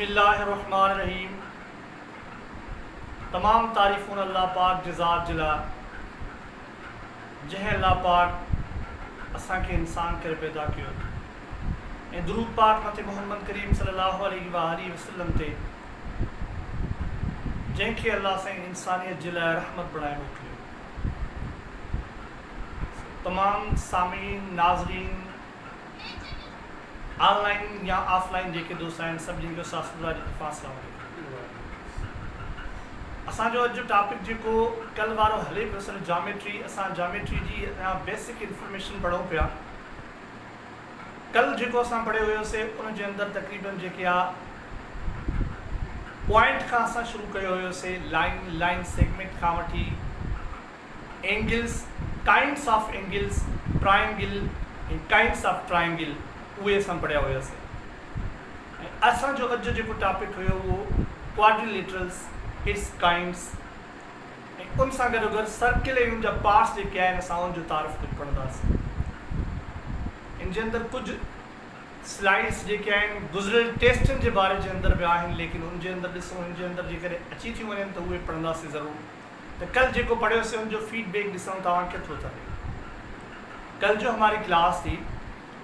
बिस्मिल्लाहिर्रहमानिर्रहीम। तमाम तारीफ़ुन अल्लाह पाक जज़ात जिला जह अल्लाह पाक असांखे इंसान करे पैदा कियो ऐं दुरूद पाक मथे मोहम्मद करीम सल्लल्लाहु अलैहि वसल्लम ते जंहिंखे अल्लाह साईं इंसानियत जे लाइ रहमत बणाए मोकिलियो। तमाम सामीन नाज़रीन ऑनलाइन या ऑफलाइन जेके दोस्त आहिनि सभिनी खे असांजो अॼु जो टॉपिक जेको कल वारो हले पियो सर जामेट्री। असां जामेट्री जी बेसिक इंफॉर्मेशन पढ़ूं पिया। कल जेको असां पढ़ियो हुयोसीं उन जे अंदरि तक़रीबन जेके आहे पॉइंट खां असां शुरू कयो हुयोसीं, लाइन सेगमेंट खां वठी angles, kinds of angles, triangle ऐं काइंड्स ऑफ ट्रायंगल, उहे असां पढ़िया हुयासीं। ऐं असांजो अॼु जेको टॉपिक हुयो उहो क्वाड्रिलेटरल्स, इट्स काइंड्स ऐं उन सां गॾोगॾु सर्किल ऐं उनजा पार्ट्स जेके आहिनि असां उनजो तारीफ़ कुझु पढ़ंदासीं। इन जे अंदरि कुझु स्लाइड्स जेके आहिनि गुज़िरियल टेस्टनि जे बारे जे अंदरि बि आहिनि, लेकिन उनजे अंदरि ॾिसूं उन जे अंदरि जेकॾहिं अची थियूं वञनि त उहे पढ़ंदासीं ज़रूरु। त कल जेको पढ़ियोसीं उनजो फीडबैक ॾिसूं तव्हां केतिरो था ॾियो। कल जो हमारी क्लास थी,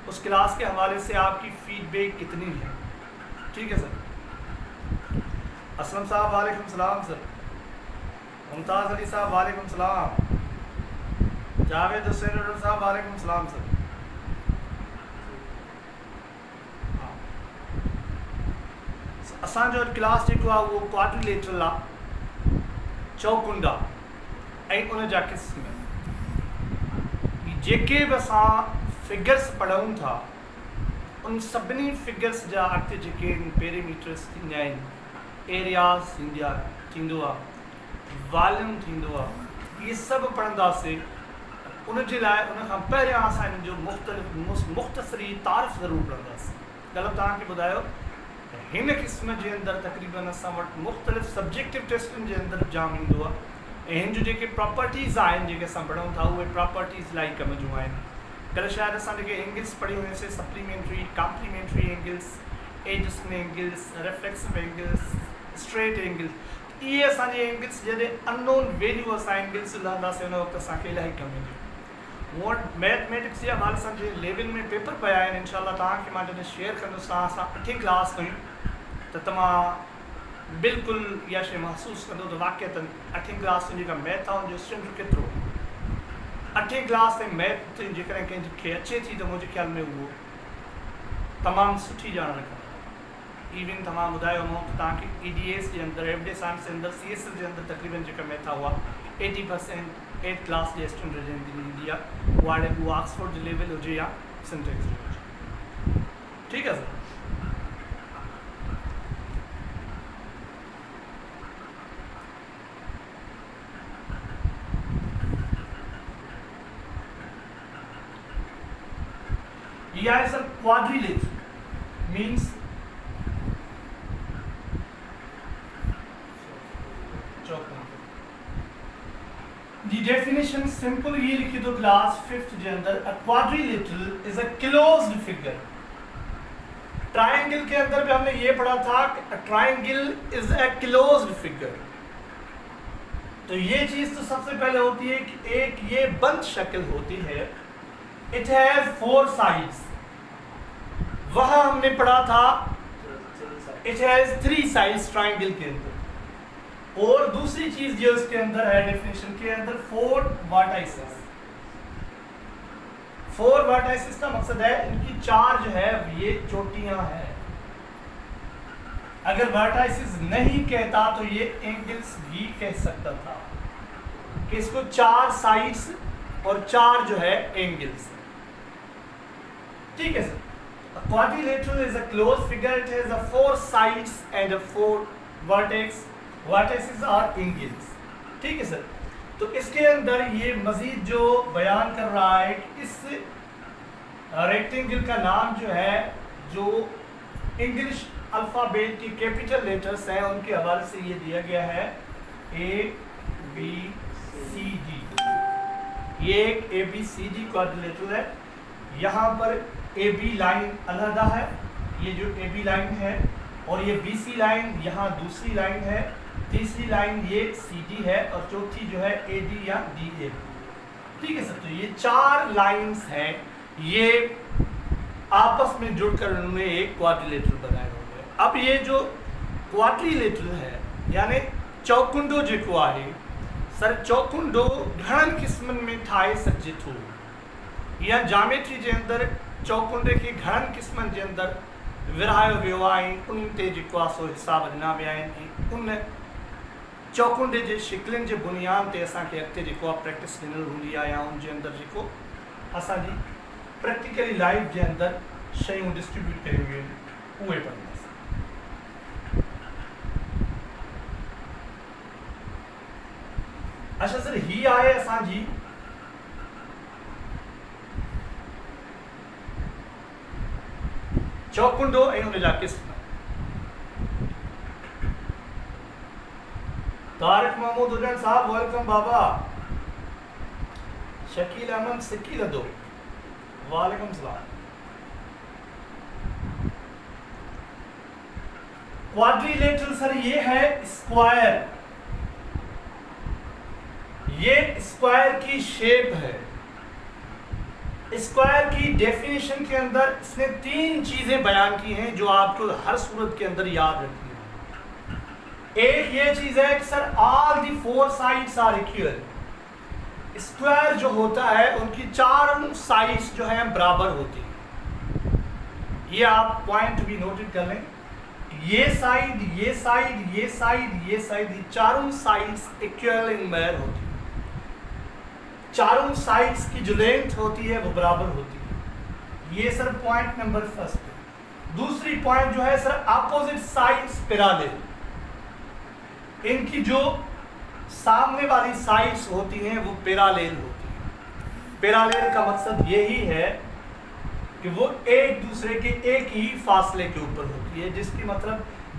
उस क्लास के हवाले से आपकी फीडबैक कितनी है? ठीक है सर। असलम साहब वालेकुम सलाम सर। मुमताज़ अली साहब वालेकुम सलाम। जावेद हुसैन साहब वालेकुम सलाम सर। असांजो क्लास जेको आहे उहो क्वाड्रिलेटरल आहे, चौकुंडा ऐं उन जा क़िस्म जेके बि असां फिगर्स पढ़ूं था उन सभिनी फिगर्स जा अॻिते जेके पेरीमीटर्स थींदा आहिनि, एरियाज़ थींदो आहे, वॉल्यूम थींदो आहे, इहे सभु पढ़ंदासीं। उन जे लाइ उन खां पहिरियां असां हिन जो मुख़्तसरी तारीफ़ ज़रूरु पढ़ंदासीं। ग़लति तव्हांखे ॿुधायो हिन क़िस्म जे अंदरि तक़रीबन असां वटि मुख़्तलिफ़ सब्जेक्टिव टेस्टनि जे अंदरि जाम ईंदो आहे ऐं हिन जूं जेके प्रॉपर्टीज़ आहिनि जेके असां पढ़ूं था उहे प्रॉपर्टीज़ इलाही कम जूं आहिनि। कल शायदि असां जेके एंगल्स पढ़ी हुआसीं, supplementary, complementary angles, adjacent angles, reflexive angles, straight angles, इहे असांजे एंगल्स जॾहिं अननोन वैल्यू असां एंगल्स लहंदासीं उन वक़्तु असांखे इलाही कम ईंदियूं। मूं वटि मैथमेटिक्स जा हवाले सां जे लेवल में पेपर पिया आहिनि, इनशाला तव्हांखे मां जॾहिं शेयर कंदुसि असां 8वीं क्लास कयूं त तव्हां बिल्कुलु इहा शइ महसूसु कंदो त वाक़ई 8वीं क्लास जेका मैथ आहे उनजो स्ट्रेंथ केतिरो। 8वीं क्लास ते मैथ जेकॾहिं कंहिंखे अचे थी त मुंहिंजे ख़्याल में उहो तमामु सुठी ॼाण रखंदो। इवन तव्हां ॿुधायो मूं त तव्हांखे EDS जे अंदरि, एवरेज साइंस जे अंदरि, CSS जे अंदरि तक़रीबन जेका मैथ आहे उहा 80% 8th क्लास जे स्टूडेंट जे ईंदी आहे, उहा ऑक्सफोर्ड जो लेवल हुजे या सिंटेक्स जो हुजे। ठीकु आहे sir. Yeah, sir, quadrilateral means the definition simple ये लिखी दो क्लास 5th के अंदर। a quadrilateral is a closed figure। Triangle के अंदर भी हमने ये पढ़ा था कि a triangle is a closed figure। तो ये चीज तो सबसे पहले होती है कि एक ये बंद शक्ल होती है, it has 4 sides। वहाँ हमने पढ़ा था it has 3 sides ट्रायंगल के अंदर। और दूसरी चीज जो इसके अंदर है डेफिनेशन के अंदर 4 वर्टाइसेस। 4 वर्टाइसेस का मकसद है इनकी 4 जो है ये चोटियां हैं। अगर वर्टाइसेस नहीं कहता तो ये एंगल्स भी कह सकता था कि इसको 4 साइड्स और 4 जो है एंगल्स। ठीक है sir. A quadrilateral is a closed figure. It has 4 sides and 4 vertex. Vertices are angles. ठीक है सर। तो इसके अंदर ये मजीद जो बयान कर रहा है कि इस रेक्टेंगल का नाम जो है, जो इंग्लिश अल्फ़ाबेट की कैपिटल लेटर्स हैं उनके हवाले से ये दिया गया है ABCD। ये एक ABCD क्वाड्रिलेटरल है। यहाँ पर AB लाइन अलहदा है, ये जो AB लाइन है और ये BC लाइन यहाँ दूसरी लाइन है, तीसरी लाइन ये CD है और चौथी जो है AD या DA। ठीक है सर, तो ये 4 लाइंस हैं, ये आपस में जुड़कर उन्होंने एक क्वाड्रिलेटरल बनाए होंगे। अब ये जो क्वाड्रिलेटरल है यानी चौकुंडो जेको आहे सर, चौकुंडो घणनि क़िस्मनि में ठाहे सघिजे थो या जामेट्री जे अंदरि चौकुंडे खे घणनि क़िस्मनि जे अंदरि विरहायो वियो आहे, उन ते जेको आहे सो हिसाब ॾिना विया आहिनि ऐं उन चौकुंडे जे शिकिलनि जे बुनियाद ते असांखे अॻिते जेको आहे प्रैक्टिस ॾिनल हूंदी आहे या उन जे अंदरि जेको असांजी प्रैक्टिकली लाइफ जे अंदरि शयूं डिस्ट्रीब्यूट कयूं वियूं आहिनि उहे पढ़ंदासीं। अच्छा सर, ही आहे असांजी चौकुंडो ऐं उन जा क़िस्म। तारिक महमूद हुजैन साहब वेलकम बाबा। शकील अहमद सिक्की लदो वालेकुम सलाम। क्वाड्रिलेटरल सर ये है स्क्वायर, ये स्क्वायर की शेप है। स्क्वायर की डेफिनेशन के अंदर इसने 3 चीजें बयान की हैं जो आपको हर सूरत के अंदर याद रखनी है। एक ये चीज है कि sir all the 4 sides are equal. Square जो होता है उनकी 4 साइड्स जो है बराबर होती है। ये आप पॉइंट भी नोटेड कर लें, ये साइड ये साइड ये साइड ये साइड, ये 4 साइड्स इक्वल इन मेयर होती है। 4 साइड्स की जो लेंथ होती है वो बराबर होती है। ये सर पॉइंट नंबर फर्स्ट है। दूसरी पॉइंट जो है सर अपोजिट साइड्स पैरेलल, इनकी जो सामने वाली साइड्स होती हैं वो पैरेलल होती है। पैरेलल का मकसद यही है कि वो एक दूसरे के एक ही फासले के ऊपर होती है,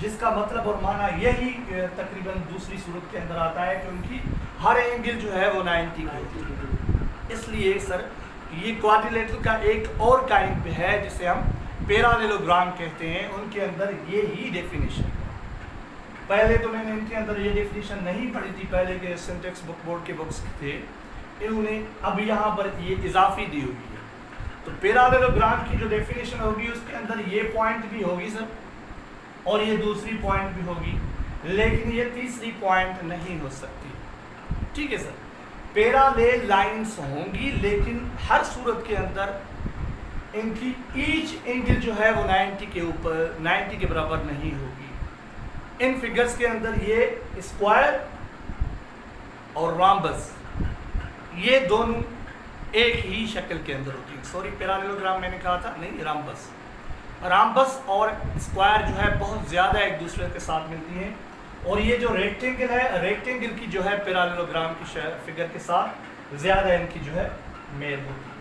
जिसका मतलब और माना यही तकरीबन दूसरी सूरत के अंदर आता है कि उनकी हर एंगल जो है वो 90 की होती है। इसलिए सर ये क्वाड्रिलेटरल का एक और काइंड है जिसे हम पैरेललोग्राम कहते हैं, उनके अंदर ये ही डेफिनेशन है। पहले तो मैंने इनके अंदर ये डेफिनेशन नहीं पढ़ी थी, पहले के सिंटेक्स बुक बोर्ड के बुक्स थे, इन्होंने अब यहाँ पर ये इजाफी दी हुई है। तो पैरेललोग्राम की जो डेफिनेशन होगी उसके अंदर ये पॉइंट भी होगी सर और ये दूसरी पॉइंट भी होगी, लेकिन ये तीसरी पॉइंट नहीं हो सकती। ठीक है सर, पैरेलल लाइंस होंगी लेकिन हर सूरत के अंदर इनकी ईच एंगल जो है वो 90 के ऊपर 90 के बराबर नहीं होगी। इन फिगर्स के अंदर ये स्क्वायर और रॉम्बस ये दोनों एक ही शक्ल के अंदर होती है। सॉरी, पैरेललोग्राम मैंने कहा था, नहीं रॉम्बस और स्क्वायर जो है बहुत ज़्यादा एक दूसरे के साथ मिलती हैं, और ये जो रेक्टेंगल है, रेक्टेंगल की जो है पैरेललोग्राम की फिगर के साथ ज़्यादा इनकी जो है मेल होती है।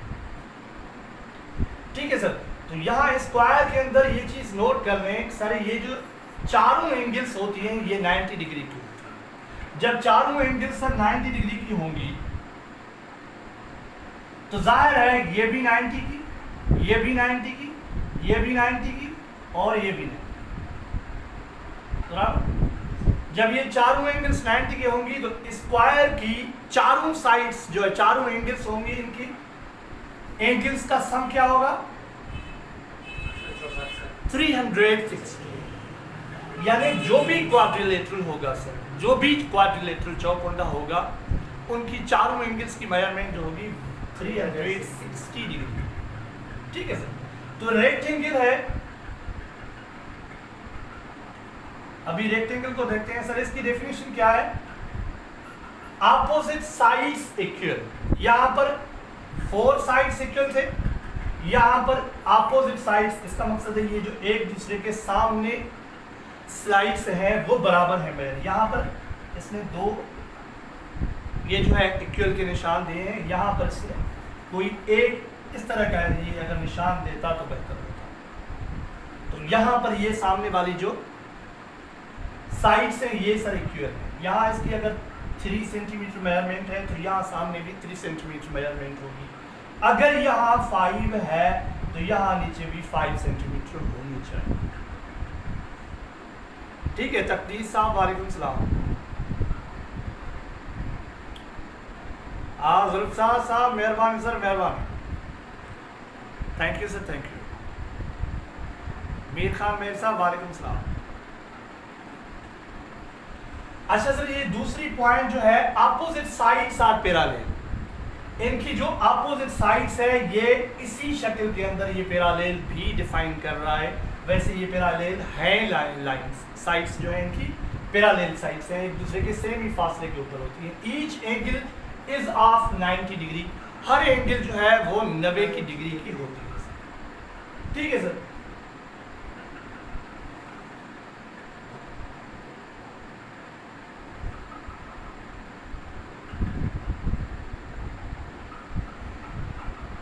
ठीक है सर, तो यहाँ स्क्वायर के अंदर ये चीज़ नोट कर लें सर, ये जो 4 एंगल्स होती हैं ये 90 डिग्री की होती है। जब 4 एंगल्स सर 90 डिग्री की होंगी तो जाहिर है ये भी 90 की, ये भी 90 की, ये भी 90 की और ये भी 90। जब ये 4 एंगल्स 90 की होंगी तो स्क्वायर की 4 साइड्स जो है 4 एंगल्स होंगी, इनकी एंगल्स का सम क्या होगा 360। यानी जो भी क्वाड्रिलेटरल होगा सर, जो भी क्वाड्रिलेटरल चौकुंडा होगा उनकी 4 एंगल्स की मेजरमेंट जो होगी 360 डिग्री। ठीक है सर, तो रेक्टेंगल है, अभी रेक्टेंगल को देखते हैं सर। इसकी डेफिनेशन क्या है, अपोजिट साइड्स इक्वल। यहां पर 4 साइड्स इक्वल थे, यहां पर अपोजिट साइड्स, इसका मकसद है ये जो एक दूसरे के सामने साइड्स हैं वो बराबर है मेरे। यहां पर इसने 2 ये जो है इक्वल के निशान दिए हैं, यहाँ पर इसने कोई एक इस तरह का ये अगर निशान देता तो बेहतर होता। तो यहाँ पर ये सामने वाली जो साइड्स हैं ये सर इक्वल है। यहाँ इसकी अगर 3 सेंटीमीटर मेजरमेंट है तो यहाँ सामने भी 3 सेंटीमीटर मेजरमेंट होगी। अगर यहाँ 5 है तो यहाँ नीचे भी 5 सेंटीमीटर होनी चाहिए। ठीक है, तकदीर साहब वालेकुम सलाम। जुल्फ़ार साहब मेहरबानी सर, मेहरबानी, thank you sir, thank you. Mir Khan मेर साहब वालेकुम सलाम। अच्छा सर, ये दूसरी पॉइंट जो है, अपोजिट साइड्स आर पैरेलल। इनकी जो अपोजिट साइड्स है ये इसी शक्ल के अंदर ये पैरेलल भी डिफाइन कर रहा है। वैसे ये पैरेलल है लाइंस, साइड्स जो है इनकी पैरेलल साइड्स हैं, एक दूसरे के सेम ही फासले के ऊपर होती है। Each angle is of 90 degree, her angle जो है वो 90 की डिग्री की होती है। ठीक है सर।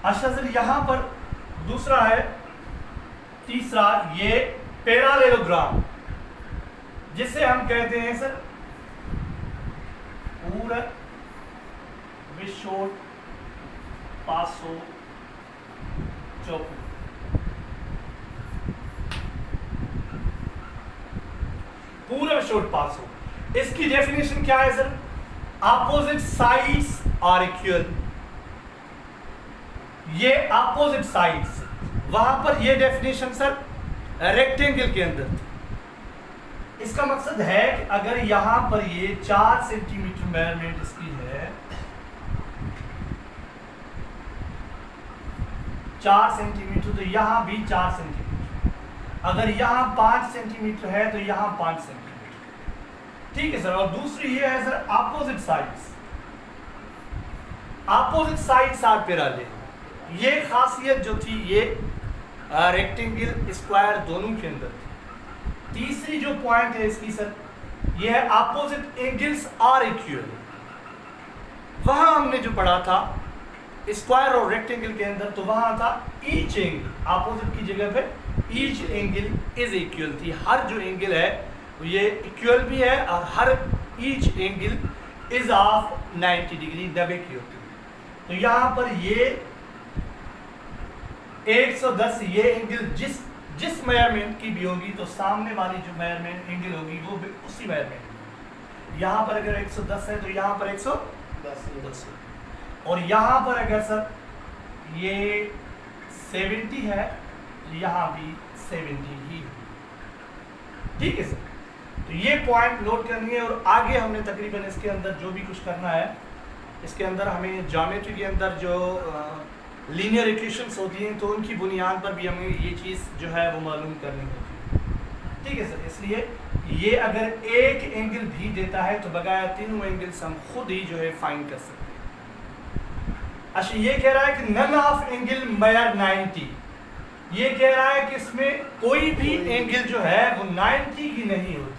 अच्छा सर, यहां पर दूसरा है, तीसरा ये पैरेललोग्राम, जिसे हम कहते हैं सर पूरा विषोट पासो चौको। पूरा विषोट पासो, इसकी डेफिनेशन क्या है sir? Opposite sides are equal. ये अपोजिट साइड्स, वहां पर ये डेफिनेशन सर रेक्टेंगल के अंदर। इसका मकसद है कि अगर यहां पर ये 4 सेंटीमीटर मेजरमेंट इसकी है, 4 सेंटीमीटर, तो यहां भी 4 सेंटीमीटर। अगर यहां 5 सेंटीमीटर है तो यहां 5 सेंटीमीटर। ठीक है सर। और दूसरी ये है sir opposite sides. Opposite sides are parallel. ये खासियत जो थी ये रेक्टेंगल स्क्वायर दोनों के अंदर थी। तीसरी जो पॉइंट है इसकी सर, ये है अपोजिट एंगल्स आर इक्वल। वहां हमने जो पढ़ा था स्क्वायर और रेक्टेंगल के अंदर, तो वहां था ईच एंगल, अपोजिट की जगह पे ईच एंगल इज इक्वल थी। हर जो एंगल है ये इक्वल भी है और हर each angle is of 90 degree, 90 की होती है। तो यहां पर ये 110 ये एंगल जिस मेजरमेंट की भी होगी, तो सामने वाली जो मेजरमेंट एंगल होगी वो भी उसी मेजरमेंट। यहाँ पर अगर 110 है तो यहाँ पर 110, और यहाँ पर अगर सर ये 70 है तो यहाँ भी 70 ही। ठीक है सर। तो ये पॉइंट नोट करनी है। और आगे हमने तकरीबन इसके अंदर जो भी कुछ करना है, इसके अंदर हमें ज्योमेट्री के अंदर जो लीनियर इक्वेशंस होती हैं, तो उनकी बुनियाद पर भी हमें ये चीज़ जो है वो मालूम करनी होती है। ठीक है सर। इसलिए ये अगर एक एंगल भी देता है तो बगैर तीनों एंगल्स हम खुद ही जो है फाइंड कर सकते हैं। अच्छा, ये कह रहा है कि नन ऑफ एंगल मेजर 90। ये कह रहा है कि इसमें कोई भी एंगल जो है वो 90 की नहीं होती।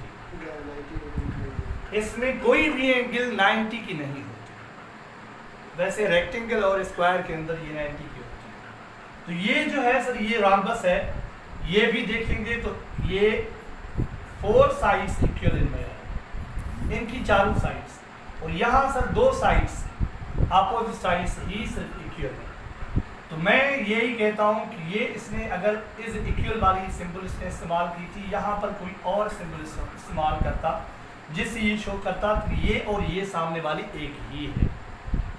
इसमें कोई भी एंगल 90 की नहीं होती। वैसे रेक्टेंगल और स्क्वायर के अंदर ये 90 की होती है। तो ये जो है सर ये रॉम्बस है, ये भी देखेंगे तो ये 4 साइड्स इक्वल इनमें है, इनकी चारों साइड्स। और यहाँ सर 2 साइड्स अपोजिट साइड्स ही सिर्फ इक्वल है। तो मैं यही कहता हूँ कि ये इसने अगर इस इक्वल वाली सिंबल इसने इस्तेमाल की थी, यहाँ पर कोई और सिंबल इस्तेमाल करता जिससे ये शो करता कि ये और ये सामने वाली एक ही है।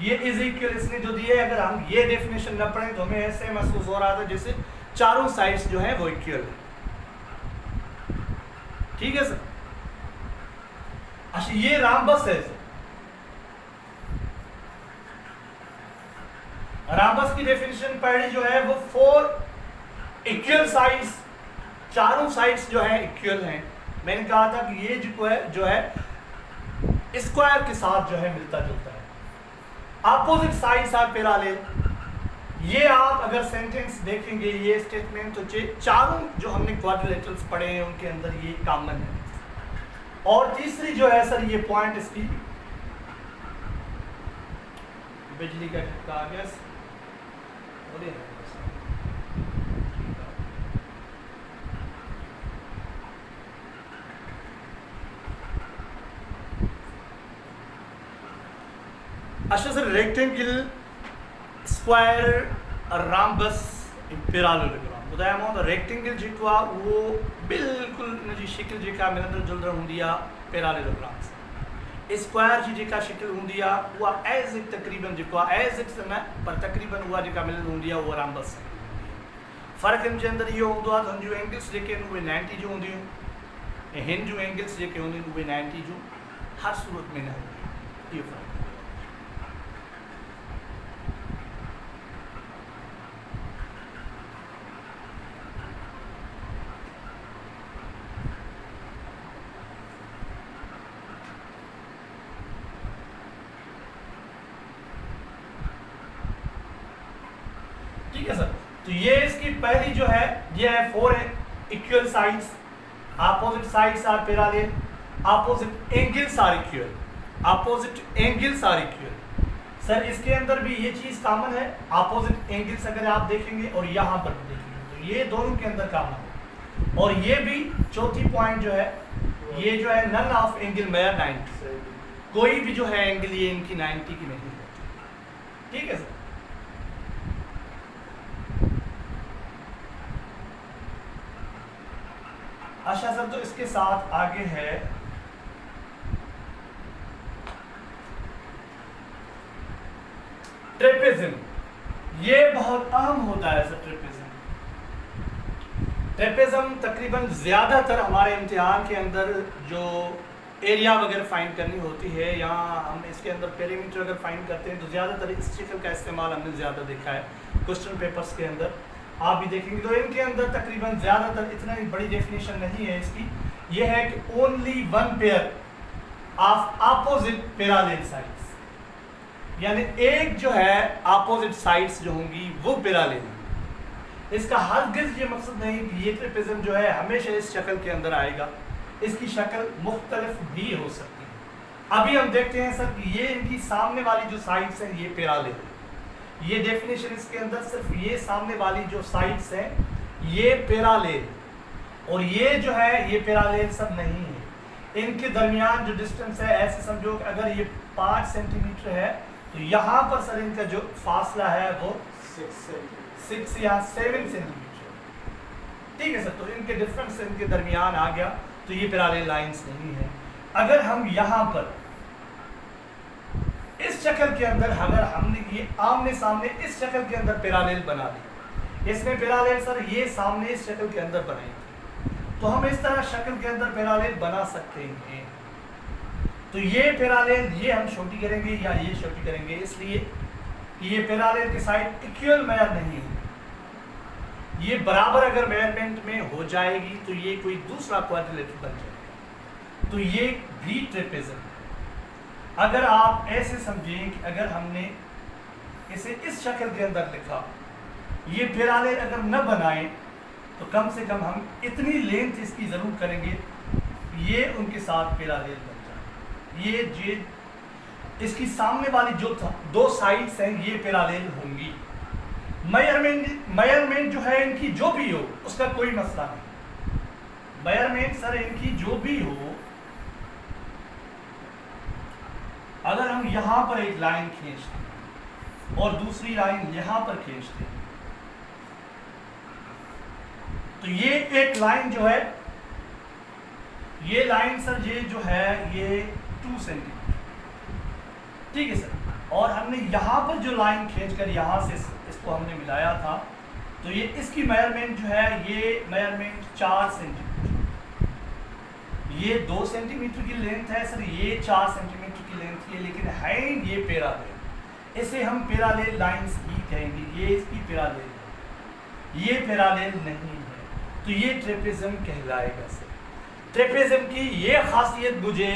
ये इज इक्वल इसने जो दिए, अगर हम ये डेफिनेशन न पढ़ें तो हमें ऐसे महसूस हो रहा था जैसे चारों साइड्स जो है वो इक्वल है। ठीक है सर। अच्छा, ये रॉम्बस है सर। रॉम्बस की डेफिनेशन पहली जो है वो 4 इक्वल साइड्स, चारों साइड्स जो है इक्वल हैं। मैंने कहा था कि ये जो है स्क्वायर के साथ जो है मिलता जुलता है। Opposite sides are parallel. ये आप अगर सेंटेंस देखेंगे ये स्टेटमेंट, तो चारों जो हमने क्वाड्रिलेटरल्स पढ़े हैं उनके अंदर ये कॉमन है। और तीसरी जो है सर ये पॉइंट इसकी बिजली का झटका आ गया। अच्छा sir, rectangle, square, rhombus, parallelogram, ॿुधायामांव त रेक्टेंगल जेको आहे उहो बिल्कुलु उनजी शिकिल जेका मिलंदड़ जुलंदड़ हूंदी आहे पैरालेलोग्राम सां। स्क्वायर जी जेका शिकिल हूंदी आहे उहा एज़ इट तक़रीबन जेको आहे एज़ इट न पर तक़रीबन उहा जेका मिलंदी हूंदी आहे उहा राम्बस सां। फ़र्क़ु हिन जे अंदरि इहो हूंदो आहे त हुन जूं एंगल्स जेके आहिनि उहे 90 जूं हूंदियूं ऐं हिन जूं एंगल्स जेके हूंदियूं आहिनि उहे 90 जूं हर सूरत में न हूंदियूं। इहो फ़र्क़ु। ठीक है सर, तो ये इसकी पहली जो है ये है 4 equal sides, opposite sides are parallel, opposite angles are equal, opposite angles are equal. Sir इसके अंदर भी ये चीज कॉमन है, ऑपोजिट एंगल्स अगर आप देखेंगे और यहाँ पर भी देखेंगे तो ये दोनों के अंदर कॉमन है। और ये भी चौथी पॉइंट जो है ये जो है नन ऑफ एंगल मेयर 90, कोई भी जो है एंगल ये इनकी 90 की नहीं है। ठीक है सर। अच्छा सर, तो इसके साथ आगे है ट्रेपेजिज्म। ये बहुत अहम होता है सर ट्रेपेजिज्म। ट्रेपेजिज्म तकरीबन ज़्यादातर हमारे इम्तिहान के अंदर जो एरिया वगैरह फाइंड करनी होती है या हम इसके अंदर पेरीमीटर अगर फाइंड करते हैं तो ज़्यादातर इस शिकल का इस्तेमाल हमने ज़्यादा देखा है क्वेश्चन पेपर्स के अंदर, आप भी देखेंगे। तो इनके अंदर तकरीबन ज़्यादातर इतना बड़ी डेफिनेशन नहीं है इसकी, ये है कि only one pair of opposite parallel sides, यानी एक जो है अपोजिट साइड्स जो होंगी वो पैरेलल। इसका हरगिज़ ये मकसद नहीं कि ये ट्रेपेजिज्म जो है हमेशा इस शक्ल के अंदर आएगा, इसकी शक्ल मुख्तलिफ भी हो सकती है। अभी हम देखते हैं सर कि ये इनकी सामने वाली जो साइड्स हैं ये पैरेलल है। ये डेफिनेशन इसके अंदर सिर्फ ये सामने वाली जो साइड्स हैं ये पैरेलल, और ये जो है ये पैरेलल सब नहीं है। इनके दरमियान जो डिस्टेंस है ऐसे समझो कि अगर ये 5 सेंटीमीटर है तो यहाँ पर सर इनका जो फासला है वो 6 या 7 सेंटीमीटर। ठीक है सर, तो इनके डिफरेंस इनके दरमियान आ गया, तो ये पैरेलल लाइंस नहीं है। अगर हम यहाँ पर इस शक्ल के अंदर अगर हमने ये आमने सामने इस शक्ल के अंदर पैरेलल बना दी, इसमें पैरेलल सर ये सामने इस शक्ल के अंदर बनाई थी, तो हम इस तरह शक्ल के अंदर पैरेलल बना सकते हैं। तो ये पैरेलल ये हम छोटी करेंगे या ये छोटी करेंगे, इसलिए ये पैरेलल की साइड इक्वल मेयर नहीं है। ये बराबर अगर मेजरमेंट में हो जाएगी तो ये कोई दूसरा क्वाड्रिलेटरल बन जाएगा, तो ये भी ट्रेपेजिज्म। अगर आप ऐसे समझें कि अगर हमने इसे इस शक्ल के अंदर लिखा, ये पैरेलल अगर न बनाए तो कम से कम हम इतनी लेंथ इसकी ज़रूर करेंगे ये उनके साथ पैरेलल बन जाए। ये इसकी सामने वाली जो दो साइड्स हैं ये पैरेलल होंगी। मेजरमेंट जो है इनकी जो भी हो उसका कोई मसला नहीं। मेजरमेंट सर इनकी जो भी हो, अगर हम यहाँ पर एक लाइन खींचते हैं और दूसरी लाइन यहाँ पर खींचते हैं तो ये एक लाइन जो है ये लाइन सर ये जो है ये 2 सेंटीमीटर, ठीक है सर। और हमने यहाँ पर जो लाइन खींचकर यहाँ से इसको हमने मिलाया था तो ये इसकी मेजरमेंट जो है ये मेजरमेंट 4 सेंटीमीटर, ये 2 सेंटीमीटर की लेंथ है सर, ये 4 सेंटीमीटर की लेंथ है, लेकिन है ये पैरेलल, इसे हम पैरेलल लाइंस ही कहेंगे। ये इसकी पैरेलल है, ये पैरेलल नहीं है, तो ये ट्रेपेजिज्म कहलाएगा सर। ट्रेपेजिज्म की ये खासियत मुझे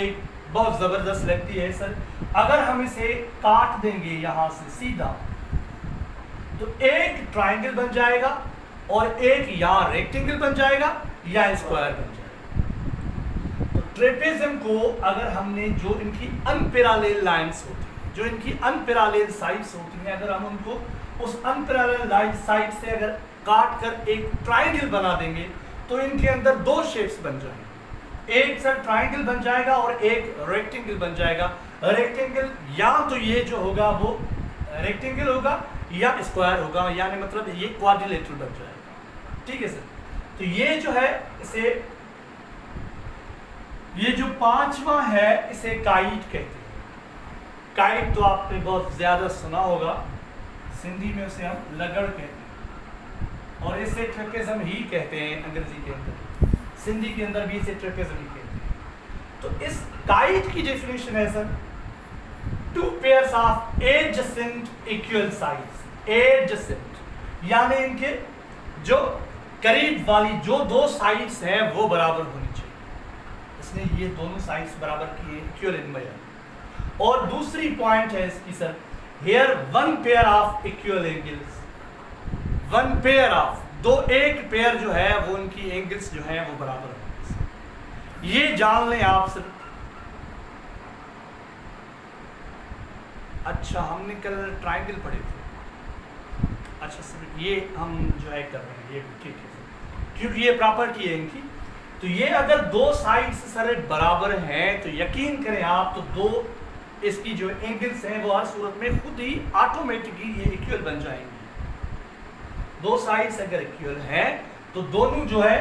बहुत ज़बरदस्त लगती है सर। अगर हम इसे काट देंगे यहाँ से सीधा तो एक ट्रायंगल बन जाएगा और एक यहाँ रेक्टेंगल बन जाएगा या स्क्वायर बन जाएगा। तो ट्रेपेजिज्म को अगर हमने जो इनकी अनपैरेलल लाइंस होती हैं, जो इनकी अनपैरेलल साइड्स होती हैं, अगर हम उनको उस अनपैरेलल लाइन साइड से अगर काट कर एक ट्रायंगल बना देंगे तो इनके अंदर 2 शेप्स बन जाएंगे। एक सर ट्रायंगल बन जाएगा और एक रेक्टेंगल बन जाएगा। रेक्टेंगल या तो ये जो होगा वो रेक्टेंगल होगा या स्क्वायर होगा, यानी मतलब ये क्वाड्रिलेटरल बन जाएगा। ठीक है सर। तो ये जो है इसे, ये जो पांचवा है इसे काइट कहते हैं। काइट तो आपने बहुत ज्यादा सुना होगा, सिंधी में उसे हम लगड़ कहते हैं और इसे ट्रेपेजम ही कहते हैं अंग्रेजी के अंदर, सिंधी के अंदर भी इसे ट्रेपेजम ही कहते हैं। तो इस काइट की डेफिनेशन है sir, two pairs of adjacent equal sides. Adjacent यानी इनके जो करीब वाली जो दो साइड्स हैं वो बराबर होनी चाहिए, इसने ये दोनों साइड्स बराबर किए, इक्वल इन मेजर। और दूसरी पॉइंट है इसकी sir, here one pair of equal angles, one pair of, दो एक पेयर जो है वो उनकी एंगल्स जो है वो बराबर है। ये जान लें आप सर। अच्छा हमने कल ट्रायंगल पढ़े थे, अच्छा सर ये हम जो है कर रहे हैं, ये ठीक है सर, क्योंकि ये प्रॉपर्टी है इनकी। तो ये अगर दो साइड्स सर बराबर हैं तो यकीन करें आप, तो दो इसकी जो एंगल्स हैं वो हर सूरत में खुद ही ऑटोमेटिकली ये इक्वल बन जाएंगी। दो साइड्स अगर इक्वल हैं तो दोनों जो है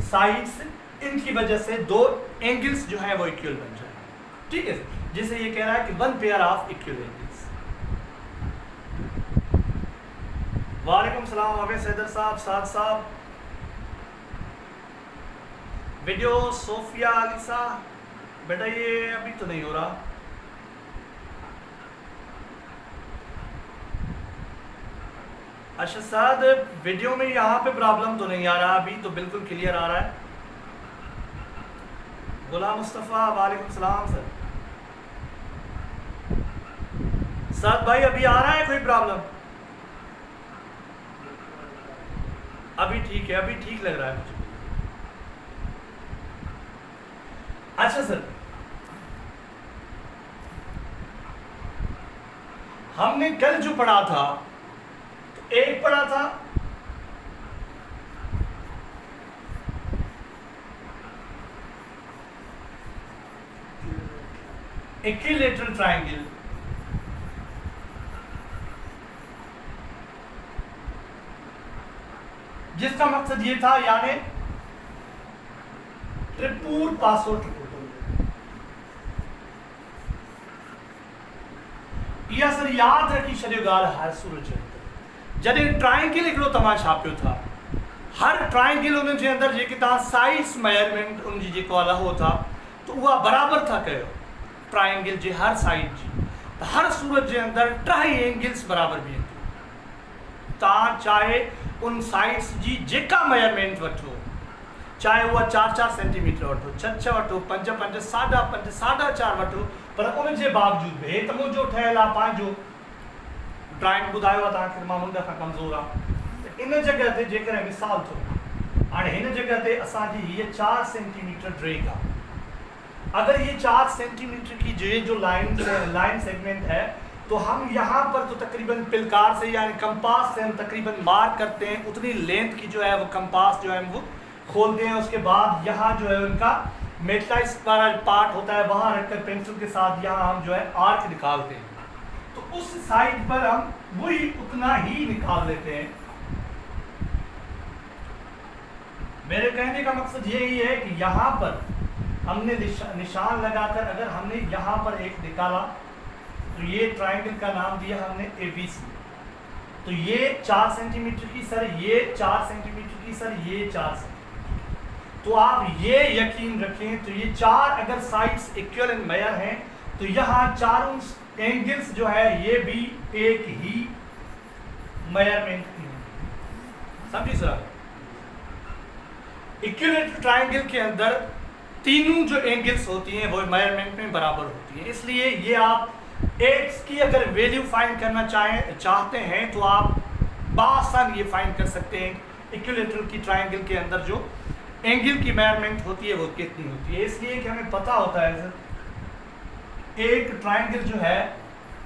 साइड्स, इनकी वजह से दो एंगल्स जो है वो इक्वल बन जाएंगे, ठीक है सर। जिसे ये कह रहा है कि one pair of equal angles. वालेकुम सलाम अबे सैदर साहब, साद साहब, वीडियो सोफिया अलीसा, बेटा ये अभी तो नहीं हो रहा। अच्छा साद, वीडियो में यहाँ पे प्रॉब्लम तो नहीं आ रहा, अभी तो बिल्कुल क्लियर आ रहा है। गुलाम मुस्तफ़ा वालेकुम सलाम सर। साद भाई अभी आ रहा है कोई प्रॉब्लम? अभी ठीक है, अभी ठीक लग रहा है मुझे। अच्छा सर, हमने कल जो पढ़ा था, तो एक पढ़ा था इक्विलैटरल ट्रायंगल, जिसका मकसद ये था यानी त्रिपुर पासो त्रिपुर या सर याद रखी शरीगाल हर सूरज जॾहिं ट्रायंगल हिकिड़ो तव्हां छापियो था, हर ट्रायंगल उन जे अंदरि जेके तव्हां साइड्स मेजरमेंट उन जी जेको लहो था तो उहा बराबरि था कयो ट्रायंगल जे हर साइड जी, त हर सूरत जे अंदरि टई एंगल्स बराबरि बीहंदियूं। तव्हां चाहे उन साइड्स जी जेका मेजरमेंट वठो, चाहे उहा 4-4 सेंटीमीटर वठो, 6-6 वठो, 5-5, 5.5, 4.5 वठो, पर उन जे बावजूद हे त मुंहिंजो ठहियलु आहे पंहिंजो ड्राइंग ॿुधायो आहे तव्हांखे, मां मुंड खां कमज़ोर आहे, त इन जॻह ते जेकॾहिं मिसाल थो, हाणे हिन जॻह ते असांजी हीअ 4 सेंटीमीटर ड्रेक आहे। अगर ये 4 सेंटीमीटर की जो लाइन सेगमेंट है, तो हम यहाँ पर तो तकरीबन पिलकार से यानी कंपास से हम तकरीबन मार्क करते हैं, उतनी लेंथ की जो है वो कंपास जो है वो खोलते हैं। उसके बाद यहाँ जो है उनका मेटलाइज वाला पार्ट होता है, वहाँ रखकर पेंसिल के साथ यहाँ हम जो है आर्क निकालते हैं, तो उस साइड पर हम वही उतना ही निकाल लेते हैं। मेरे कहने का मकसद यही है कि यहाँ पर हमने निशान लगाकर अगर हमने यहाँ पर एक निकाला तो ये ट्रायंगल का नाम दिया हमने ABC, तो ये 4 सेंटीमीटर की सर, ये 4 सेंटीमीटर की सर, ये 4 सेंटीमीटर। तो आप ये यकीन रखें, तो ये 4 अगर साइड्स इक्वल इन मेजर हैं तो यहाँ चारों एंगल्स जो है ये भी एक ही मेजरमेंट की होंगी, समझिए सर। इक्विलैटरल ट्रायंगल के अंदर तीनों जो एंगल्स होती हैं वो मेजरमेंट में बराबर होती हैं, इसलिए ये आप एक्स की अगर वैल्यू फाइंड करना चाहते हैं तो आप बासानी ये फाइंड कर सकते हैं इक्विलैटरल की ट्रायंगल के अंदर जो एंगल की मेजरमेंट होती है वो कितनी होती है। इसलिए कि हमें पता होता है सर, एक ट्रायंगल जो है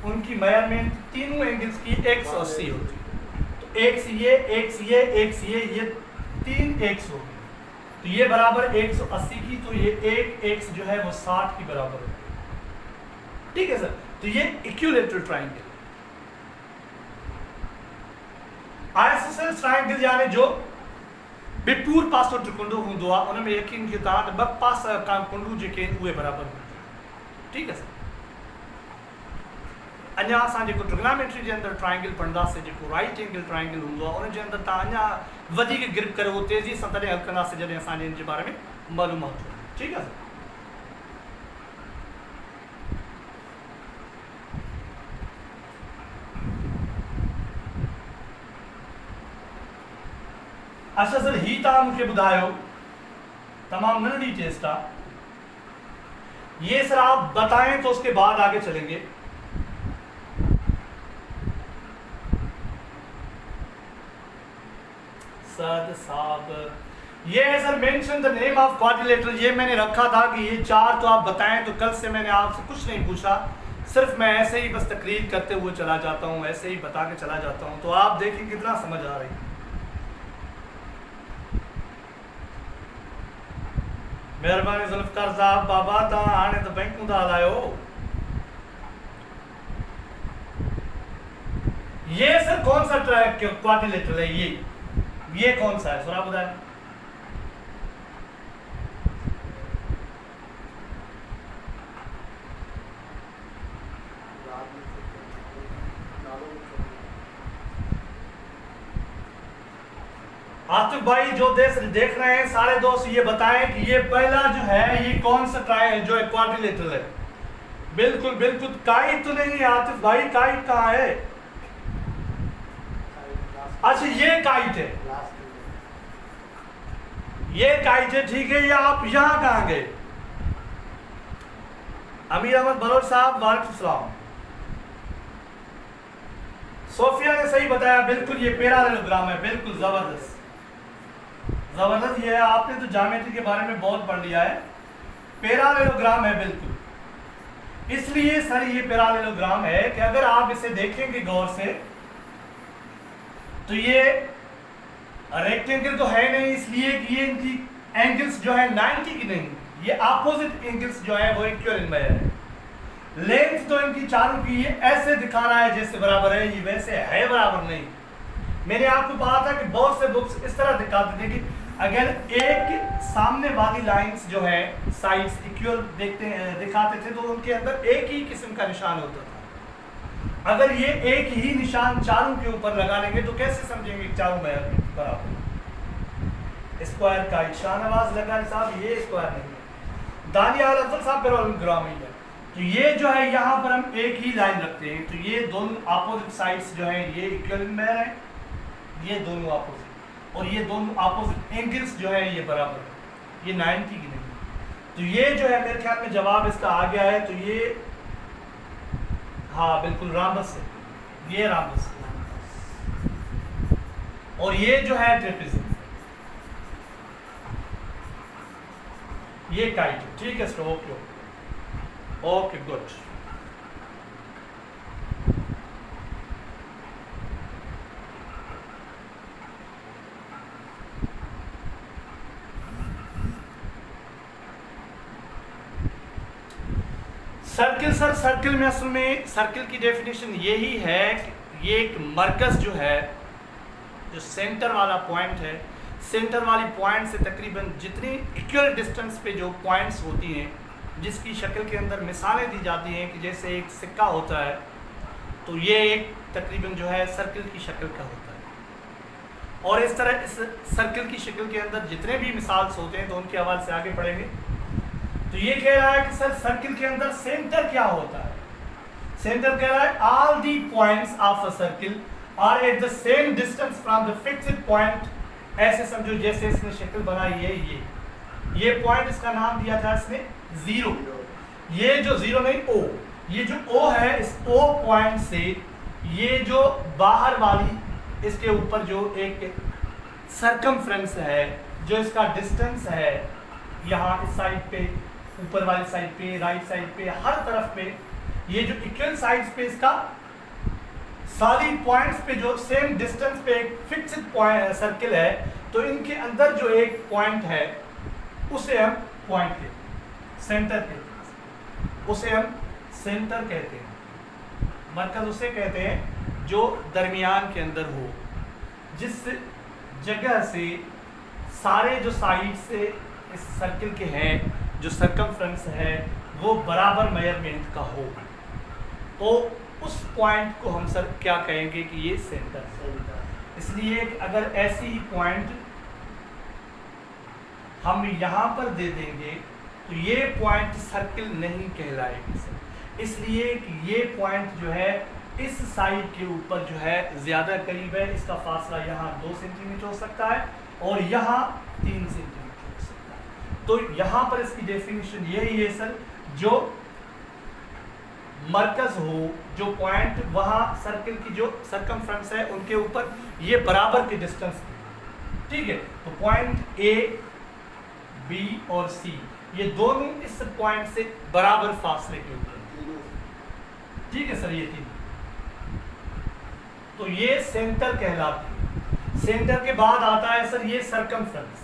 उनकी मेजरमेंट तीनों एंगल्स की 180 होती है, तो एक्स ये, एक्स ये, एक्स ये 3 एक्स हो गए, तो ये बराबर 180 की, तो ये एक एक्स जो है वो 60 की बराबर है, ठीक है सर। तो ये इक्विलैटरल ट्रायंगल। आइसोसेलेस ट्रायंगल यानी जो बेपूर पासो त्रिकुंडो हूंदो आहे उन में यकीन कयो तव्हां त ॿ पास कुंडू जेके आहिनि उहे बराबरि हूंदा आहिनि। ठीकु आहे सर। अञा असां जेको ट्रिग्नोमेट्री जे अंदरि ट्राइंगल पढ़ंदासीं जेको राइट एंगल ट्राइंगल हूंदो आहे उन जे अंदरि तव्हां अञा वधीक ग्रिप करे उहो तेज़ी सां तॾहिं हल कंदासीं जॾहिं असांजे इन जे बारे में मालूमात हुजे। ठीकु आहे सर। अच्छा सर, ही तव्हां मूंखे ॿुधायो, तमाम नंढी टेस्ट है ये सर, आप बताएं तो उसके बाद आगे चलेंगे। सर साहब ये है sir, mention the name of quadrilateral. ये मैंने रखा था कि ये चार तो आप बताएं, तो कल से मैंने आपसे कुछ नहीं पूछा, सिर्फ मैं ऐसे ही बस तकरीर करते हुए चला जाता हूँ, ऐसे ही बता के चला जाता हूँ। तो आप देखिए कितना समझ आ रही है। मेहरबानी जुल्फकार साहब, बाबा तव्हां हाणे त बैंकूं था हलायो। ये सर कौन सा क्वाड्रिलेटरल है? ये कौन सा है? थोड़ा बताएं। आतिफ भाई जो देख रहे हैं सारे दोस्त, ये बताएं कि ये पहला जो है ये कौन सा जो है क्वाड्रिलेटरल है? बिल्कुल बिल्कुल, काइट तो नहीं है आतिफ भाई, काइट कहाँ है? अच्छा ये काइट है, ये काइट है, ठीक है। ये आप यहाँ कहाँ गए? अमीर अहमद बलोच साहब, वालेकुम सलाम। सोफिया ने सही बताया, बिल्कुल ये पैरेललोग्राम है, बिल्कुल जबरदस्त जबरदस्त। ये है, आपने तो ज्योमेट्री के बारे में बहुत पढ़ लिया है। पैरेललोग्राम है बिल्कुल, इसलिए सर ये पैरेललोग्राम है कि अगर आप इसे देखेंगे गौर से तो ये रेक्टेंगल तो है नहीं, इसलिए कि ये इनकी एंगल्स जो है 90 की नहीं, ये अपोजिट एंगल्स जो है वो इक्वल में है। लेंथ तो इनकी चारों की ये ऐसे दिखा रहा है जैसे बराबर है, ये वैसे है बराबर नहीं। मैंने आपको कहा था कि बहुत से बुक्स इस तरह दिखाते थे कि अगर एक सामने वाली लाइंस जो है साइड्स इक्वल दिखाते थे तो उनके अंदर एक ही किस्म का निशान होता था। अगर ये एक ही निशान चारों के ऊपर लगा लेंगे तो कैसे समझेंगे चारों में बराबर? स्क्वायर का शाहनवाज लगा साहब, ये स्क्वायर नहीं है। दानियाल अफजल साहब पैरेललोग्राम ही है। तो ये जो है यहाँ पर हम एक ही लाइन रखते हैं, तो ये दोनों अपोजिट साइड्स जो है ये इक्वल में है, ये दोनों अपोजिट, और ये दोनों अपोजिट एंगल्स जो है ये बराबर है, ये 90 की नहीं। तो ये जो है मेरे ख्याल में जवाब इसका आ गया है। तो ये हाँ बिल्कुल राम्बस है, ये राम्बस है, और ये जो है ट्रेपेजियम, ये काइट। ठीक है sir, okay okay good. Circle sir, circle में असल में सर्किल की डेफिनेशन यही है कि ये एक मरकज जो है, जो सेंटर वाला पॉइंट है, सेंटर वाली पॉइंट से तकरीबन जितनी इक्वल डिस्टेंस पे जो पॉइंट्स होती हैं, जिसकी शक्ल के अंदर मिसालें दी जाती हैं कि जैसे एक सिक्का होता है, तो ये एक तकरीबन जो है सर्किल की शक्ल का होता है। और इस तरह इस सर्किल की शक्ल के अंदर जितने भी मिसाल्स होते हैं तो उनके हवाले से आगे पढ़ेंगे। तो ये कह रहा है कि सर सर्किल के अंदर सेंटर क्या होता है? सेंटर कह रहा है all the points of a circle are at the same distance from the fixed point. ऐसे समझो जैसे इसने शक्ल बनाई है, ये पॉइंट इसका नाम दिया था इसने जीरो। ये जो जीरो नहीं ओ, ये जो ओ है, इस ओ पॉइंट से ये जो बाहर वाली इसके ऊपर जो एक सर्कमफ्रेंस है, जो इसका डिस्टेंस है, यहाँ इस साइड पे, ऊपर वाली साइड पे, राइट साइड पे, हर तरफ पे, ये जो इक्वल साइड्स पे इसका सारी पॉइंट्स पे जो सेम डिस्टेंस पे एक फिक्स्ड पॉइंट सर्किल है, तो इनके अंदर जो एक पॉइंट है उसे हम पॉइंट कहते हैं, सेंटर कहते हैं, उसे हम सेंटर कहते हैं। मरकज उसे कहते हैं जो दरमियान के अंदर हो, जिस जगह से सारे जो साइड से इस सर्किल के हैं, जो सरकमफ्रेंस है वो बराबर मेजरमेंट का हो, तो उस पॉइंट को हम सर क्या कहेंगे कि ये सेंटर है। इसलिए अगर ऐसी ही पॉइंट हम यहाँ पर दे देंगे तो ये पॉइंट सर्किल नहीं कहलाएगी सर। इसलिए कि ये पॉइंट जो है इस साइड के ऊपर जो है ज़्यादा करीब है, इसका फासला यहाँ 2 सेंटीमीटर हो सकता है और यहाँ 3 सेंटीमीटर हो सकता है। तो यहाँ पर इसकी डेफिनेशन यही है सर, जो मरकज हो, जो पॉइंट वहाँ सर्किल की जो सरकमफ्रेंस है उनके ऊपर ये बराबर की डिस्टेंस, ठीक है। तो पॉइंट ए, बी और सी ये दोनों इस पॉइंट से बराबर फासले के ऊपर, ठीक है सर, ये तीन, तो ये सेंटर कहलाती है। सेंटर के बाद आता है सर ये सरकमफ्रेंस।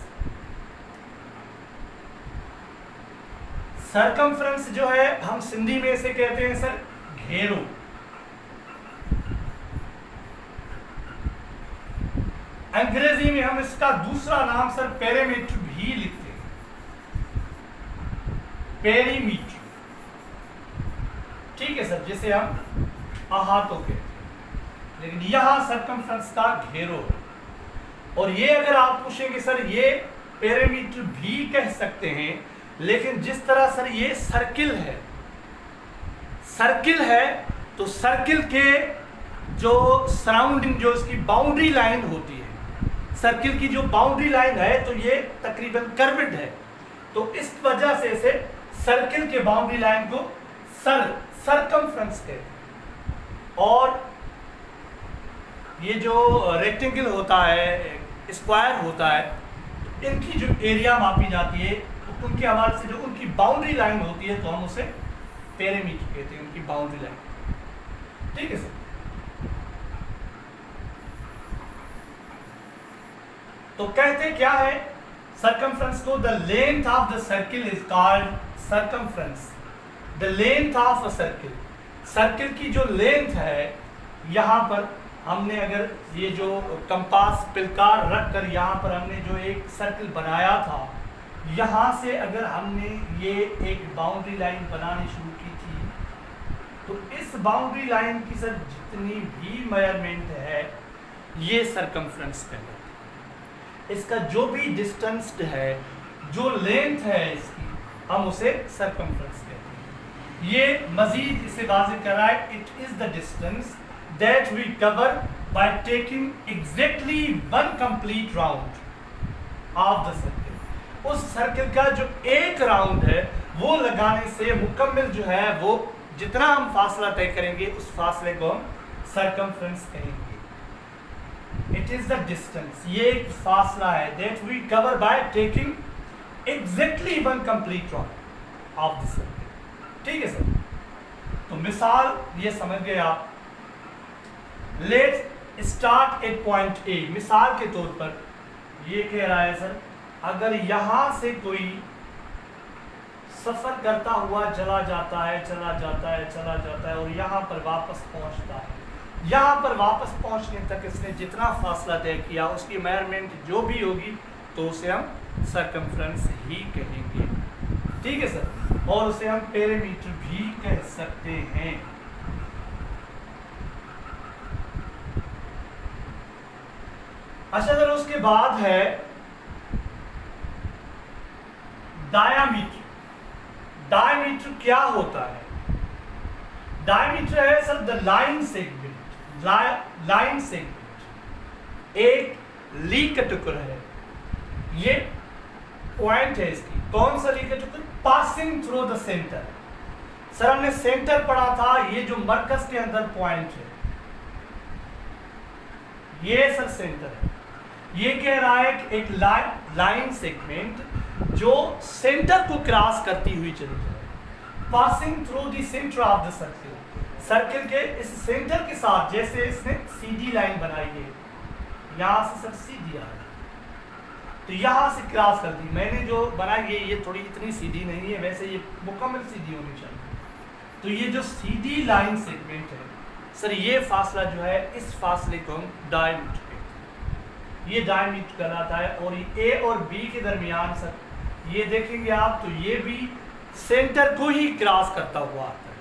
सरकमफ्रेंस जो है हम सिंधी में इसे कहते हैं सर घेरो। अंग्रेजी में हम इसका दूसरा नाम सर पेरीमीटर भी लिखते हैं, पेरीमीटर, ठीक है सर, जिसे हम अहातो कहते हैं, लेकिन यहां सरकमफ्रेंस का घेरो है। और ये अगर आप पूछेंगे सर ये पेरीमीटर भी कह सकते हैं, लेकिन जिस तरह सर ये सर्किल है, सर्किल है तो सर्किल के जो सराउंडिंग जो इसकी बाउंड्री लाइन होती है, सर्किल की जो बाउंड्री लाइन है तो ये तकरीबन कर्व्ड है, तो इस वजह से इसे सर्किल के बाउंड्री लाइन को सरकमफ्रेंस कहते हैं। और ये जो रेक्टेंगल होता है, स्क्वायर होता है, इनकी जो एरिया मापी जाती है तो उनके हवाले से जो उनकी बाउंड्री लाइन होती है तो हम उसे पेरीमीटर कहते हैं, उनकी बाउंड्री लाइन, ठीक है सर। तो कहते क्या है सरकमफ्रेंस को, the length of the circle is called circumference. The length of a circle, circle की जो लेंथ है, यहाँ पर हमने अगर ये जो कंपास पिलकार रख कर यहाँ पर हमने जो एक सर्किल बनाया था, यहाँ से अगर हमने ये एक बाउंड्री लाइन बनानी शुरू की थी, तो इस बाउंड्री लाइन की सर जितनी भी मेजरमेंट है ये सरकमफ्रेंस कहलाता है। इसका जो भी डिस्टेंस है, जो लेंथ है इसकी, हम उसे सरकमफ्रेंस कहते हैं। ये मजीद इसे वाज़ेह कर रहा है, it is the distance that we cover by taking exactly one complete round of the circle। उस सर्किल का जो एक राउंड है वो लगाने से मुकम्मल जो है वो जितना हम फासला तय करेंगे उस फासले को हम सरकमफ्रेंस कहेंगे। इट इज द डिस्टेंस, ये एक फासला है, that we cover by taking exactly one complete round of the circle, ठीक है सर। तो मिसाल ये समझ गए आप। Let's start at point A. मिसाल के तौर पर ये कह रहा है सर, अगर यहाँ से कोई सफ़र करता हुआ चला जाता है, चला जाता है, चला जाता है और यहाँ पर वापस पहुँचता है, यहाँ पर वापस पहुँचने तक इसने जितना फासला तय किया उसकी मेजरमेंट जो भी होगी तो उसे हम सरकमफ्रेंस ही कहेंगे, ठीक है सर। और उसे हम पेरीमीटर भी कह सकते हैं। अच्छा सर, उसके बाद है डायामीटर। डायामीटर क्या होता है? डायामीटर है sir the line segment. Line segment एक ली का टुकड़ा है, ये पॉइंट है इसकी। कौन सा ली का टुकड़ा? Passing through the centre. Sir हमने सेंटर पढ़ा था, ये जो मरकज के अंदर पॉइंट है ये सर सेंटर है। ये कह रहा है कि एक लाइन सेगमेंट जो सेंटर को क्रॉस करती हुई चली जाए, passing through the centre of the circle. Circle के इस सेंटर के साथ, जैसे इसने सीधी लाइन बनाई है, यहाँ से सर सीधी आ रही, तो यहाँ से क्रॉस कर दी। मैंने जो बनाई है ये थोड़ी इतनी सीधी नहीं है, वैसे ये मुकम्मल सीधी होनी चाहिए। तो ये जो सीधी लाइन सेगमेंट है सर, ये फासला जो है, इस फासले को हम डायमीटर कहते हैं। ये डायमीटर कहलाता है। और ए और बी के दरमियान सर ये देखेंगे आप तो ये भी सेंटर को ही क्रॉस करता हुआ आता है।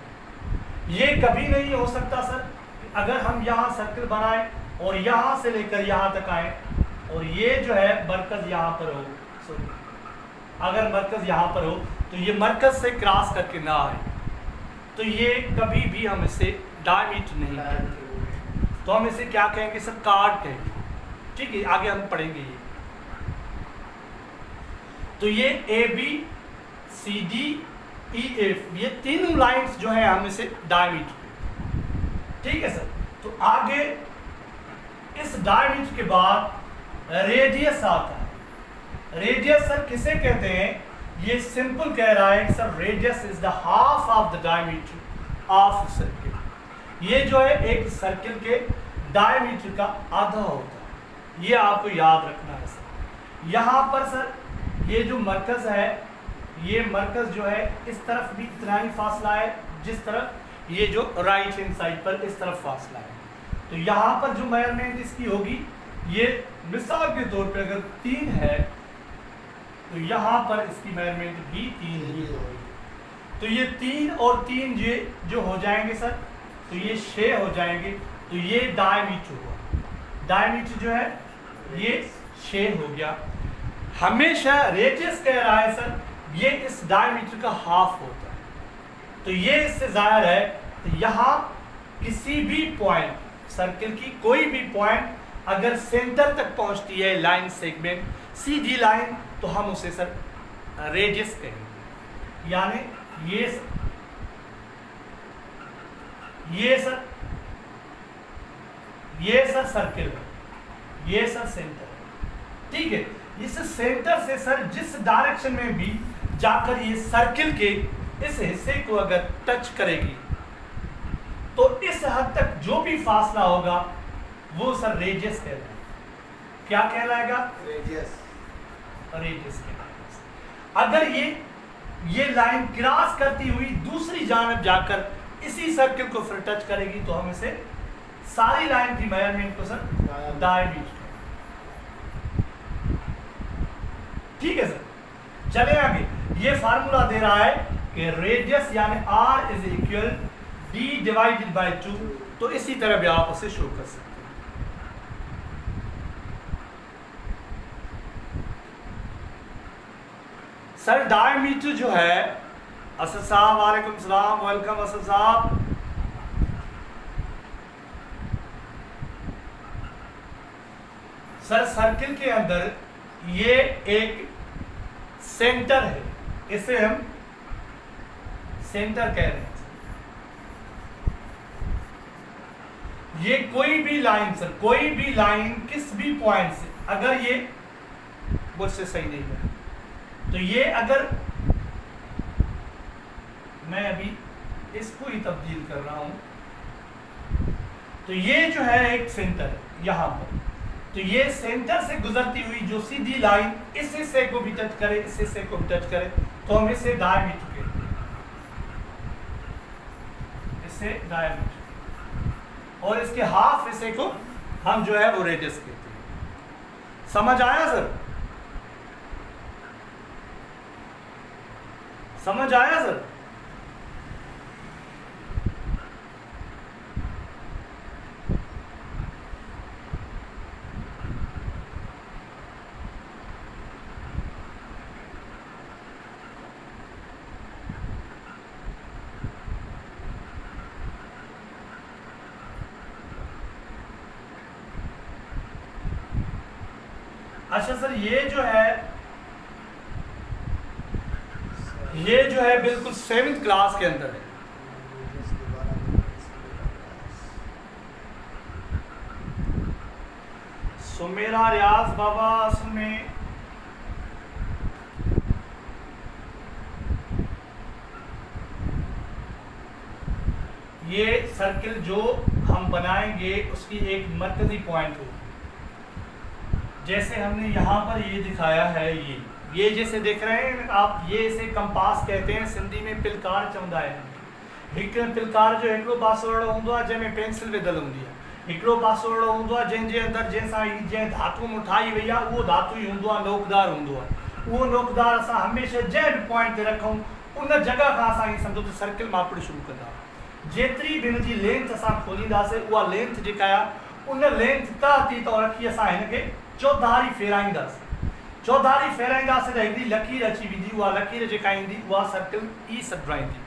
ये कभी नहीं हो सकता सर अगर हम यहाँ सर्कल बनाएं और यहाँ से लेकर यहाँ तक आए और ये जो है मरकज यहाँ पर हो, सॉरी अगर मरकज यहाँ पर हो तो ये मरकज से क्रॉस करके ना आए तो ये कभी भी हम इसे डायमीटर नहीं कहेंगे, तो हम इसे क्या कहेंगे सर, कार्ड कहेंगे। ठीक है, आगे हम पढ़ेंगे ये। तो ये A B C D E F ये तीनों लाइंस जो है हम इसे डायमीटर, ठीक है सर। तो आगे इस डायमीटर के बाद रेडियस आता है। रेडियस सर किसे कहते हैं, ये सिंपल कह रहा है sir radius is the half of the diameter of circle. ये जो है एक सर्किल के डायमीटर का आधा होता है, ये आपको याद रखना है सर। यहाँ पर सर ये जो मरकज है, ये मरकज जो है इस तरफ भी इतना ही फासला है जिस तरफ ये जो राइट हैंड साइड पर इस तरफ फासला है। तो यहाँ पर जो मेजरमेंट इसकी होगी, ये मिसाल के तौर पे अगर 3 है तो यहाँ पर इसकी मेजरमेंट भी 3 ही होगी। तो ये 3 और 3 ये जो हो जाएंगे सर, तो ये 6 हो जाएंगे। तो ये डायमीटर हुआ, डायमीटर जो है ये 6 हो गया। हमेशा रेडियस कह रहा है सर ये इस डायमीटर का हाफ होता है, तो ये इससे ज़ाहिर है। तो यहाँ किसी भी पॉइंट, सर्किल की कोई भी पॉइंट अगर सेंटर तक पहुंचती है लाइन सेगमेंट, सीधी लाइन, तो हम उसे सर रेडियस कहेंगे। यानी ये सर सर्किल है, ये सर सेंटर है, ठीक है। इस सेंटर से सर जिस डायरेक्शन में भी जाकर ये सर्किल के इस हिस्से को अगर टच करेगी तो इस हद तक जो भी फासला होगा वो सर रेडियस कहलाएगा। क्या कहलाएगा, रेडियस कहलाएगा। अगर ये लाइन क्रॉस करती हुई दूसरी जानब जाकर इसी सर्किल को फिर टच करेगी तो हम इसे सारी लाइन की मेजरमेंट को सर डायमीटर, ठीक है सर। चले आगे, ये फार्मूला दे रहा है कि रेडियस यानी r is equal d divided by 2, तो इसी तरह भी आप उसे शो कर सकते हैं। सर डायमीटर जो है, असद साहब वालेकुम सलाम, वेलकम असद साहब। सर सर्किल के अंदर ये एक सेंटर है, इसे हम सेंटर कह रहे हैं। ये कोई भी लाइन सर, कोई भी लाइन किस भी पॉइंट से अगर ये मुझसे सही नहीं है तो ये अगर मैं अभी इसको ही तब्दील कर रहा हूं तो ये जो है एक सेंटर है यहां पर, तो ये सेंटर से गुजरती हुई जो सीधी लाइन इस हिस्से को भी टच करे, इस हिस्से को भी टच करे, तो हम इसे डायमीटर कहते हैं, इसे डायमीटर। और इसके हाफ हिस्से को हम जो है वो रेडियस कहते हैं। समझ आया सर, समझ आया सर। अच्छा सर, ये जो है बिल्कुल 7th क्लास के अंदर है। सो मेरा रियाज बाबा असल में ये सर्किल जो हम बनाएंगे उसकी एक मरकजी पॉइंट होगी। जैसे हमने यहाँ पर ये दिखाया है, ये जैसे देख रहे हैं आप, ये इसे कंपास कहते हैं, सिंधी में पिलकार चवंदा है। हिकु पिलकार जो हिकिड़ो पासो अहिड़ो हूंदो आहे जंहिंमें पेंसिल विधल हूंदी आहे, हिकिड़ो पासो अहिड़ो हूंदो आहे जंहिंजे अंदरि जंहिं धातु में ठाही वई आहे उहो धातु ई हूंदो आहे, नोकदार हूंदो आहे। उहो नोकदार असां हमेशह जंहिं बि पॉइंट ते रखूं उन जॻह खां असां ईअं सम्झो त सर्किल मापणु शुरू कंदा। जेतिरी बि हिन जी लेंथ असां खोलींदासीं उहा लेंथ जेका आहे उन लेंथ ती तौर रखी असां हिनखे चौधारी फेराईंदासीं। चौधारी फेराईंदासीं त हिकिड़ी लकीर अची वेंदी, उहा लकीर जेका ईंदी उहा सर्किल ई सॾाईंदी।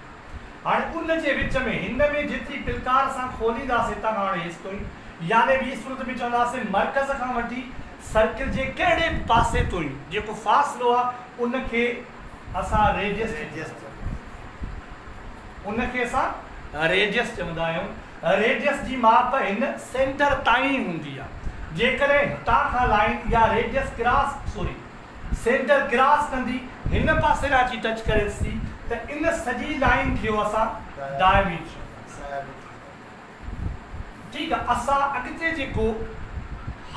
हाणे उन जे विच में हिन में जेतिरी पिलकार असां खोलींदासीं हितां खां हाणे हेसि ताईं, यानी ॿी सूरत में चवंदासीं मर्कज़ खां वठी सर्किल जे कहिड़े पासे ताईं जेको फ़ासिलो आहे उनखे असां रेडियस चवंदा आहियूं। रेडियस जी माप हिन सेंटर ताईं हूंदी आहे। जेकॾहिं हितां खां लाइन या रेडियस सेंटर क्रॉस कंदी हिन पासे ॾांहुं अची टच करेसि त इन सॼी लाइन खे असां डायमीटर। ठीकु आहे, असां अॻिते जेको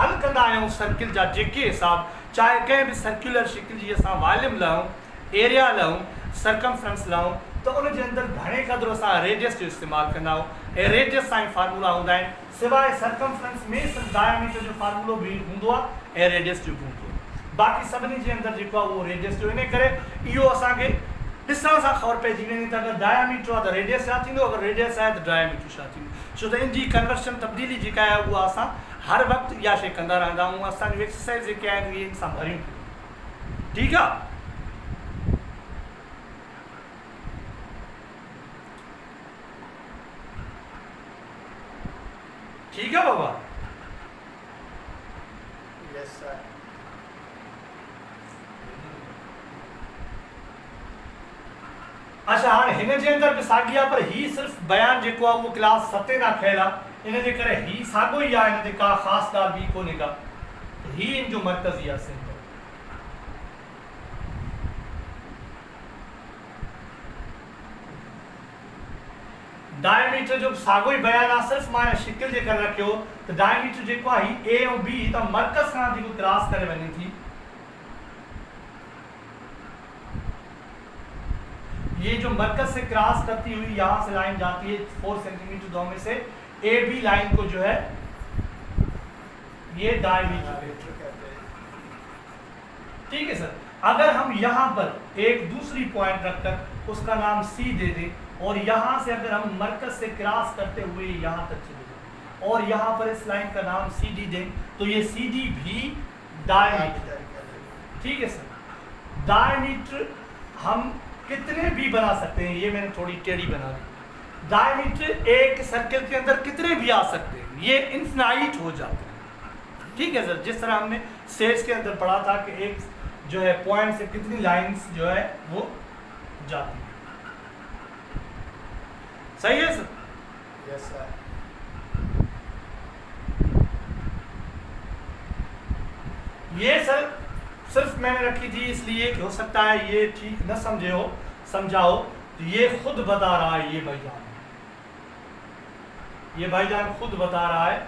हल कंदा आहियूं सर्किल जा जेके हिसाब, चाहे कंहिं बि सर्कुलर शिकिल जी असां वॉल्यूम लहूं, एरिया लहूं, सरकमफ्रेंस लहूं, त उन जे अंदरि घणे क़दुरु असां रेडियस जो इस्तेमालु कंदा आहियूं ऐं रेडियस सां ई फार्मूला हूंदा आहिनि। सवाइ सरकमफ्रेंस में सिर्फ़ु डायमीटर जो फार्मूलो बि हूंदो आहे ऐं रेडियस जो बि हूंदो आहे। बाक़ी सभिनी जे अंदरि जेको आहे उहो रेडियस जो, इन करे इहो असांखे ॾिसण सां ख़बर पइजी वेंदी त अगरि डायमीटर आहे त रेडियस छा थींदो, अगरि रेडियस आहे त डायमीटर छा थींदो। छो त इन जी कन्वर्शन तब्दीली जेका आहे उहा असां हर वक़्तु इहा शइ कंदा रहंदा आहियूं। असांजूं एक्सरसाइज़ जेके आहिनि इहे इन सां भरियूं। ठीकु आहे, ठीक है बाबा। Yes sir. अच्छा हाँ हिन जे अंदरि बि साॻी आहे, पर ही सिर्फ़ु बयान जेको आहे उहो क्लास 7 ना ठहियल आहे, इन जे करे ही साॻियो ई आहे, इन ते का ख़ासि ॻाल्हि ॿी कोन्हे का। ही इन जो मर्कज़ी आहे सेंटर। डायमीटर जो साॻियो ई बयान आहे, सिर्फ़ु मां शिकिल जे करे रखियो त डायमीटर जेको आहे ही ए ऐं बी त मर्कज़ खां जेको क्रॉस करे वञे थी, ये जो मरकज से क्रॉस करती हुई यहाँ से लाइन जाती है 4 सेंटीमीटर दो में से ए बी लाइन को जो है ये डायमीटर कहते हैं। ठीक है सर, अगर हम यहाँ पर एक दूसरी पॉइंट रखकर उसका नाम सी दे दें और यहाँ से अगर हम मरकज से क्रॉस करते हुए यहाँ तक चले जाए और यहाँ पर इस लाइन का नाम सी डी दें तो ये सी डी भी डायमीटर। ठीक है सर, डायमीटर हम कितने भी बना सकते हैं, ये मैंने थोड़ी टेढ़ी बना दी। डायमीटर एक सर्कल के अंदर कितने भी आ सकते हैं, ये इन्फिनाइट हो जाते हैं। ठीक है सर, जिस तरह हमने सेल्स के अंदर पढ़ा था कि एक जो है पॉइंट से कितनी लाइंस जो है वो जाती है। सही है सर? Yes sir. ये सर सिर्फ मैंने रखी थी इसलिए हो सकता है ये ठीक न समझाओ तो ये खुद बता रहा है, ये भाईजान खुद बता रहा है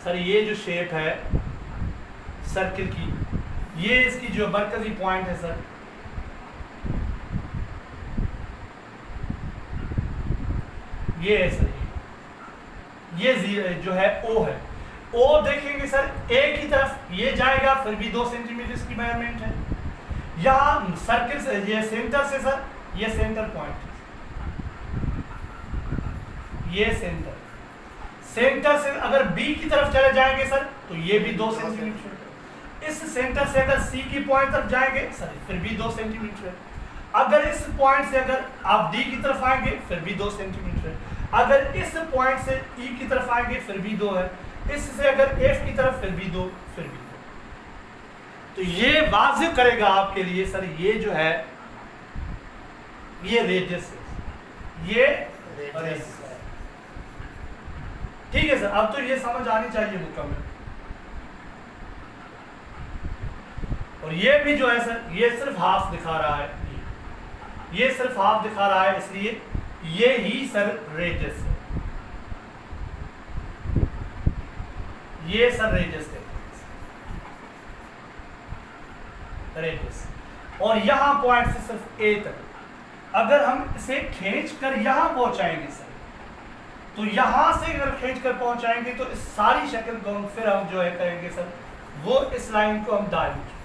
सर, ये जो शेप है सर्किल की, ये इसकी जो मरकजी पॉइंट है सर, ये है सर, ये जो है ओ है। ओ देखेंगे सर एक ही तरफ ये जाएगा, फिर भी 2 सेंटीमीटर की मेजरमेंट है। यहाँ सर्किल से ये सेंटर से सर, ये सेंटर पॉइंट, ये सेंटर से अगर बी की तरफ चले जाएंगे सर तो ये भी 2 सेंटीमीटर। इस सेंटर से अगर सी की पॉइंट तरफ जाएंगे सर फिर भी 2 सेंटीमीटर। अगर इस पॉइंट से अगर आप डी की तरफ आएंगे फिर भी 2 सेंटीमीटर। अगर इस पॉइंट से ई की तरफ आएंगे फिर भी 2 है। इससे अगर एफ की तरफ फिर भी 2, फिर भी 2। तो ये वाजिब करेगा आपके लिए सर, ये जो है ये रेडियस है, ये रेडियस है। ठीक है सर, अब तो ये समझ आनी चाहिए मुकम्मल। और ये भी जो है सर ये सिर्फ हाफ दिखा रहा है, ये सिर्फ हाफ दिखा रहा है, इसलिए ये ही सर रेडियस है, ये सर रेडियस है, रेडियस। और यहां पॉइंट से सिर्फ ए तक अगर हम इसे खींच कर यहां पहुंचाएंगे सर तो यहां से अगर खींच कर पहुंचाएंगे तो इस सारी शक्ल को हम फिर हम जो है करेंगे सर, वो इस लाइन को हम डायमीटर,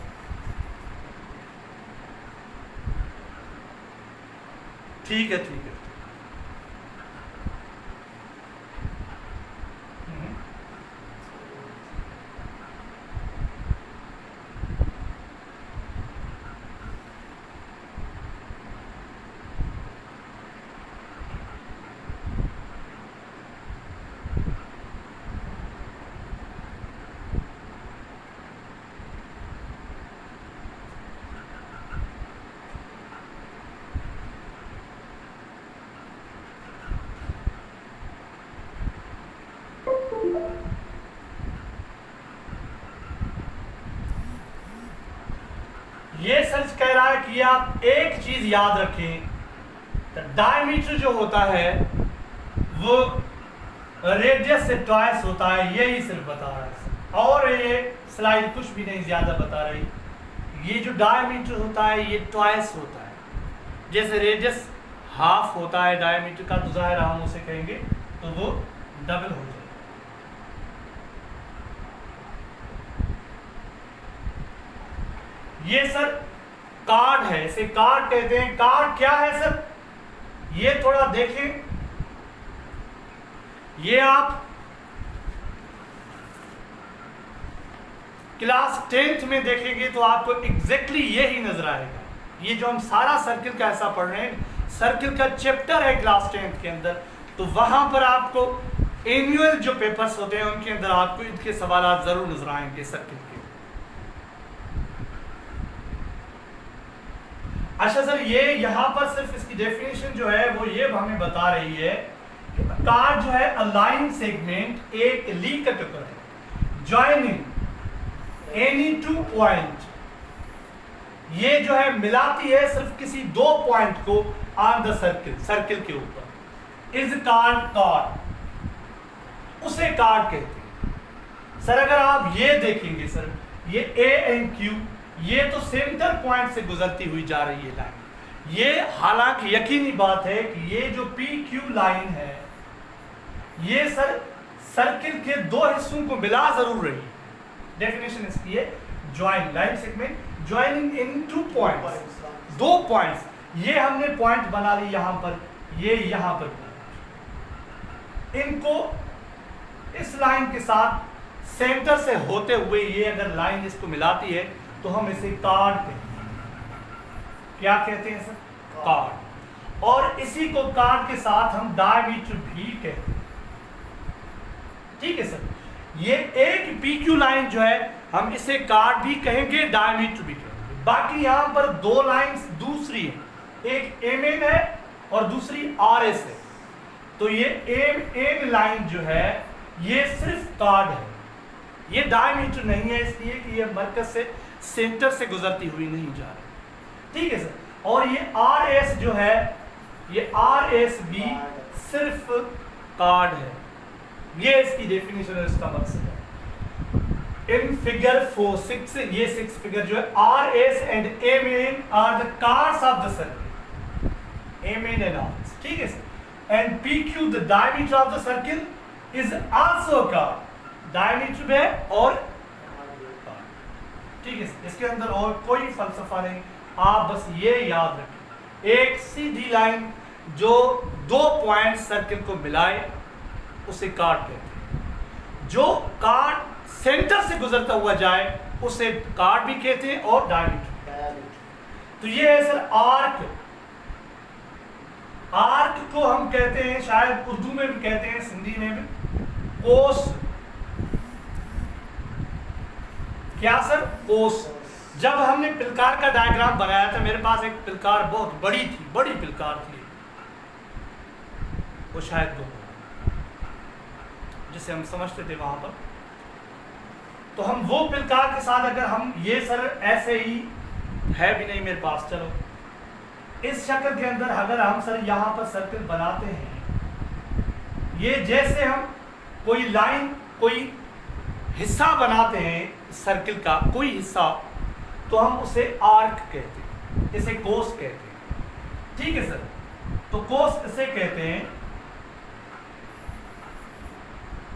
ठीक है ठीक है। ये सच कह रहा है कि आप एक चीज याद रखें, डायमीटर जो होता है वो रेडियस से ट्वाइस होता है, यही सिर्फ बता रहा है और ये स्लाइड कुछ भी नहीं ज्यादा बता रही। ये जो डायमीटर होता है ये ट्वाइस होता है, जैसे रेडियस हाफ होता है डायमीटर का, तो जाहिर हम उसे कहेंगे तो वो डबल हो जाएगा। ये सर कार्ड है, इसे कार्ड कहते हैं। कार्ड क्या है सर, ये थोड़ा देखें, ये आप क्लास 10th में देखेंगे तो आपको एग्जैक्टली यही नजर आएगा। ये जो हम सारा सर्किल का ऐसा पढ़ रहे हैं, सर्किल का चैप्टर है क्लास 10th के अंदर, तो वहां पर आपको एनुअल जो पेपर्स होते हैं उनके अंदर आपको इनके सवाल जरूर नजर आएंगे सर्किल के। अच्छा सर, ये यहाँ पर सिर्फ इसकी डेफिनेशन जो है वो ये हमें बता रही है कि कार्ड जो है अलाइन सेगमेंट एक ली का टुकड़ा है, जॉइनिंग एनी टू पॉइंट, ये जो है मिलाती है सिर्फ किसी दो पॉइंट को ऑन द सर्किल, सर्किल के ऊपर, इज कार्ड कार्ड, उसे कार्ड कहते हैं। सर अगर आप ये देखेंगे सर, ये ए एंड क्यू, ये तो सेंटर पॉइंट से गुजरती हुई जा रही है लाइन। ये हालांकि यकीनी बात है कि ये जो पी क्यू लाइन है ये सर सर्किल के दो हिस्सों को मिला जरूर रही है। डेफिनेशन इसकी है join line segment joining in two points, दो पॉइंट्स, ये हमने पॉइंट बना ली यहां पर, ये यहां पर, इनको इस लाइन के साथ सेंटर से होते हुए ये अगर लाइन इसको मिलाती है तो हम इसे कार्ड कहते हैं। क्या कहते हैं सर? कार्ड। और इसी को कार्ड के साथ हम डायमीटर भी कहते हैं। ठीक है सर, ये एक PQ लाइन जो है हम इसे कार्ड भी कहेंगे, डायमीटर भी कहेंगे। बाकी यहां पर दो लाइंस दूसरी है, एक MN है और दूसरी RS है। तो ये MN लाइन जो है ये सिर्फ कार्ड है, ये डायमीटर नहीं है, इसलिए कि ये मरकज से सेंटर से गुजरती हुई नहीं जा रही। ठीक है सर, और ये RS जो है, ये RS भी सिर्फ कार्ड है, ये इसकी डेफिनेशन है, इसका मकसद है। इन फिगर 4-6, ये 6 फिगर जो है, RS and MN are the chords of the circle, MN and RS। ठीक है sir, and PQ the diameter of the circle is also chord, diameter है और ठीक है, इसके अंदर और कोई फलसफा नहीं, आप बस ये याद रखें, एक सीधी लाइन जो दो पॉइंट सर्किल को मिलाए उसे कार्ड कहते हैं। जो कार्ड सेंटर से गुजरता हुआ जाए उसे कार्ड भी कहते हैं और डायमीटर। तो ये है सर आर्क। आर्क को हम कहते हैं, शायद उर्दू में भी कहते हैं, हिंदी में भी, कोस। क्या सर? कोस। जब हमने पिलकार का डायग्राम बनाया था, मेरे पास एक पिलकार बहुत बड़ी थी, बड़ी पिलकार थी, वो शायद दो जिसे हम समझते थे वहां पर। तो हम वो पिलकार के साथ अगर हम ये सर ऐसे ही है भी नहीं मेरे पास, चलो इस शक्ल के अंदर अगर हम सर यहाँ पर सर्किल बनाते हैं, ये जैसे हम कोई लाइन, कोई हिस्सा बनाते हैं सर्किल का, कोई हिस्सा, तो हम उसे आर्क कहते हैं, इसे कोस कहते हैं। ठीक है सर, तो कोस इसे कहते हैं।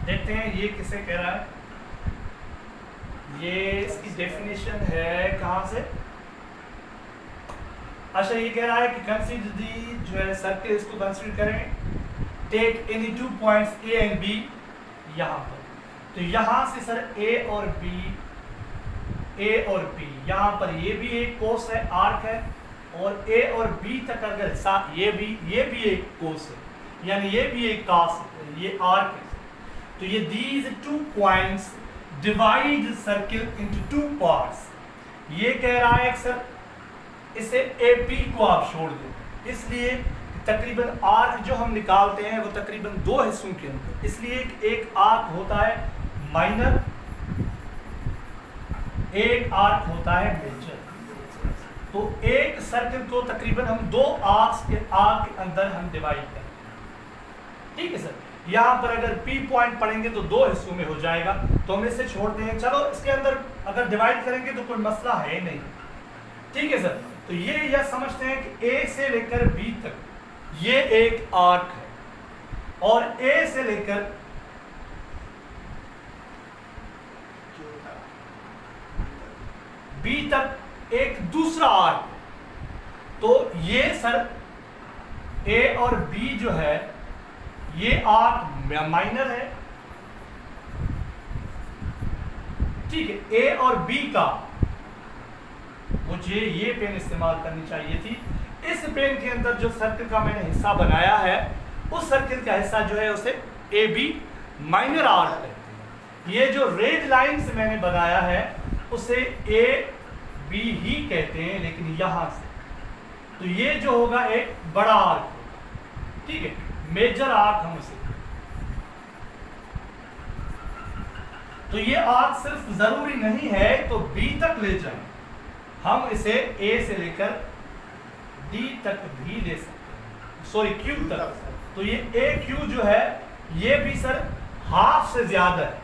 देखते हैं ये किसे कह रहा है। ये इसकी डेफिनेशन है कहाँ से? अच्छा, ये कह रहा है कि कंसीडर दी जो है सर्किल, इसको कंसीडर करें, take any 2 points A and B यहाँ पर। तो यहाँ से सर ए और बी यहाँ पर ये भी एक कोस है, आर्क है, और ए और बी तक अगर ये भी एक कोस है, यानी ये भी एक कास है, ये आर्क है। तो ये these 2 points divide circle into 2 parts. ये कह रहा है सर इसे ए पी को आप छोड़ दो, इसलिए तकरीबन आर्क जो हम निकालते हैं वो तकरीबन 2 हिस्सों के अंदर, इसलिए एक आर्क होता है माइनर, एक आर्क होता है मेजर। तो एक सर्किल को तकरीबन हम 2 आर्क के अंदर हम डिवाइड करें, ठीक है सर। यहाँ पर अगर P पॉइंट पढ़ेंगे तो 2 हिस्सों में हो जाएगा, तो हम इसे छोड़ते हैं। चलो इसके अंदर अगर डिवाइड करेंगे तो कोई मसला है नहीं, ठीक है सर। तो ये यह समझते हैं कि A से लेकर B तक ये एक आर्क है, और A से लेकर B तक एक दूसरा आर्क है। तो ये सर A और B जो है ये आर्क माइनर है, ठीक है। A और B का मुझे ये पेन इस्तेमाल करनी चाहिए थी। इस पेन के अंदर जो सर्किल का मैंने हिस्सा बनाया है, उस सर्किल का हिस्सा जो है उसे ए बी माइनर आर्क कहते हैं। ये जो रेड लाइन से मैंने बनाया है उसे ए बी ही कहते हैं, लेकिन यहां से तो ये जो होगा एक बड़ा आर्क होगा, ठीक है, मेजर आर्क हम उसे। तो ये आर्क सिर्फ जरूरी नहीं है तो बी तक ले जाएं, हम इसे ए से लेकर डी तक भी ले सकते हैं, सॉरी क्यू तक। तो ये ए क्यू जो है ये भी सर हाफ से ज्यादा है,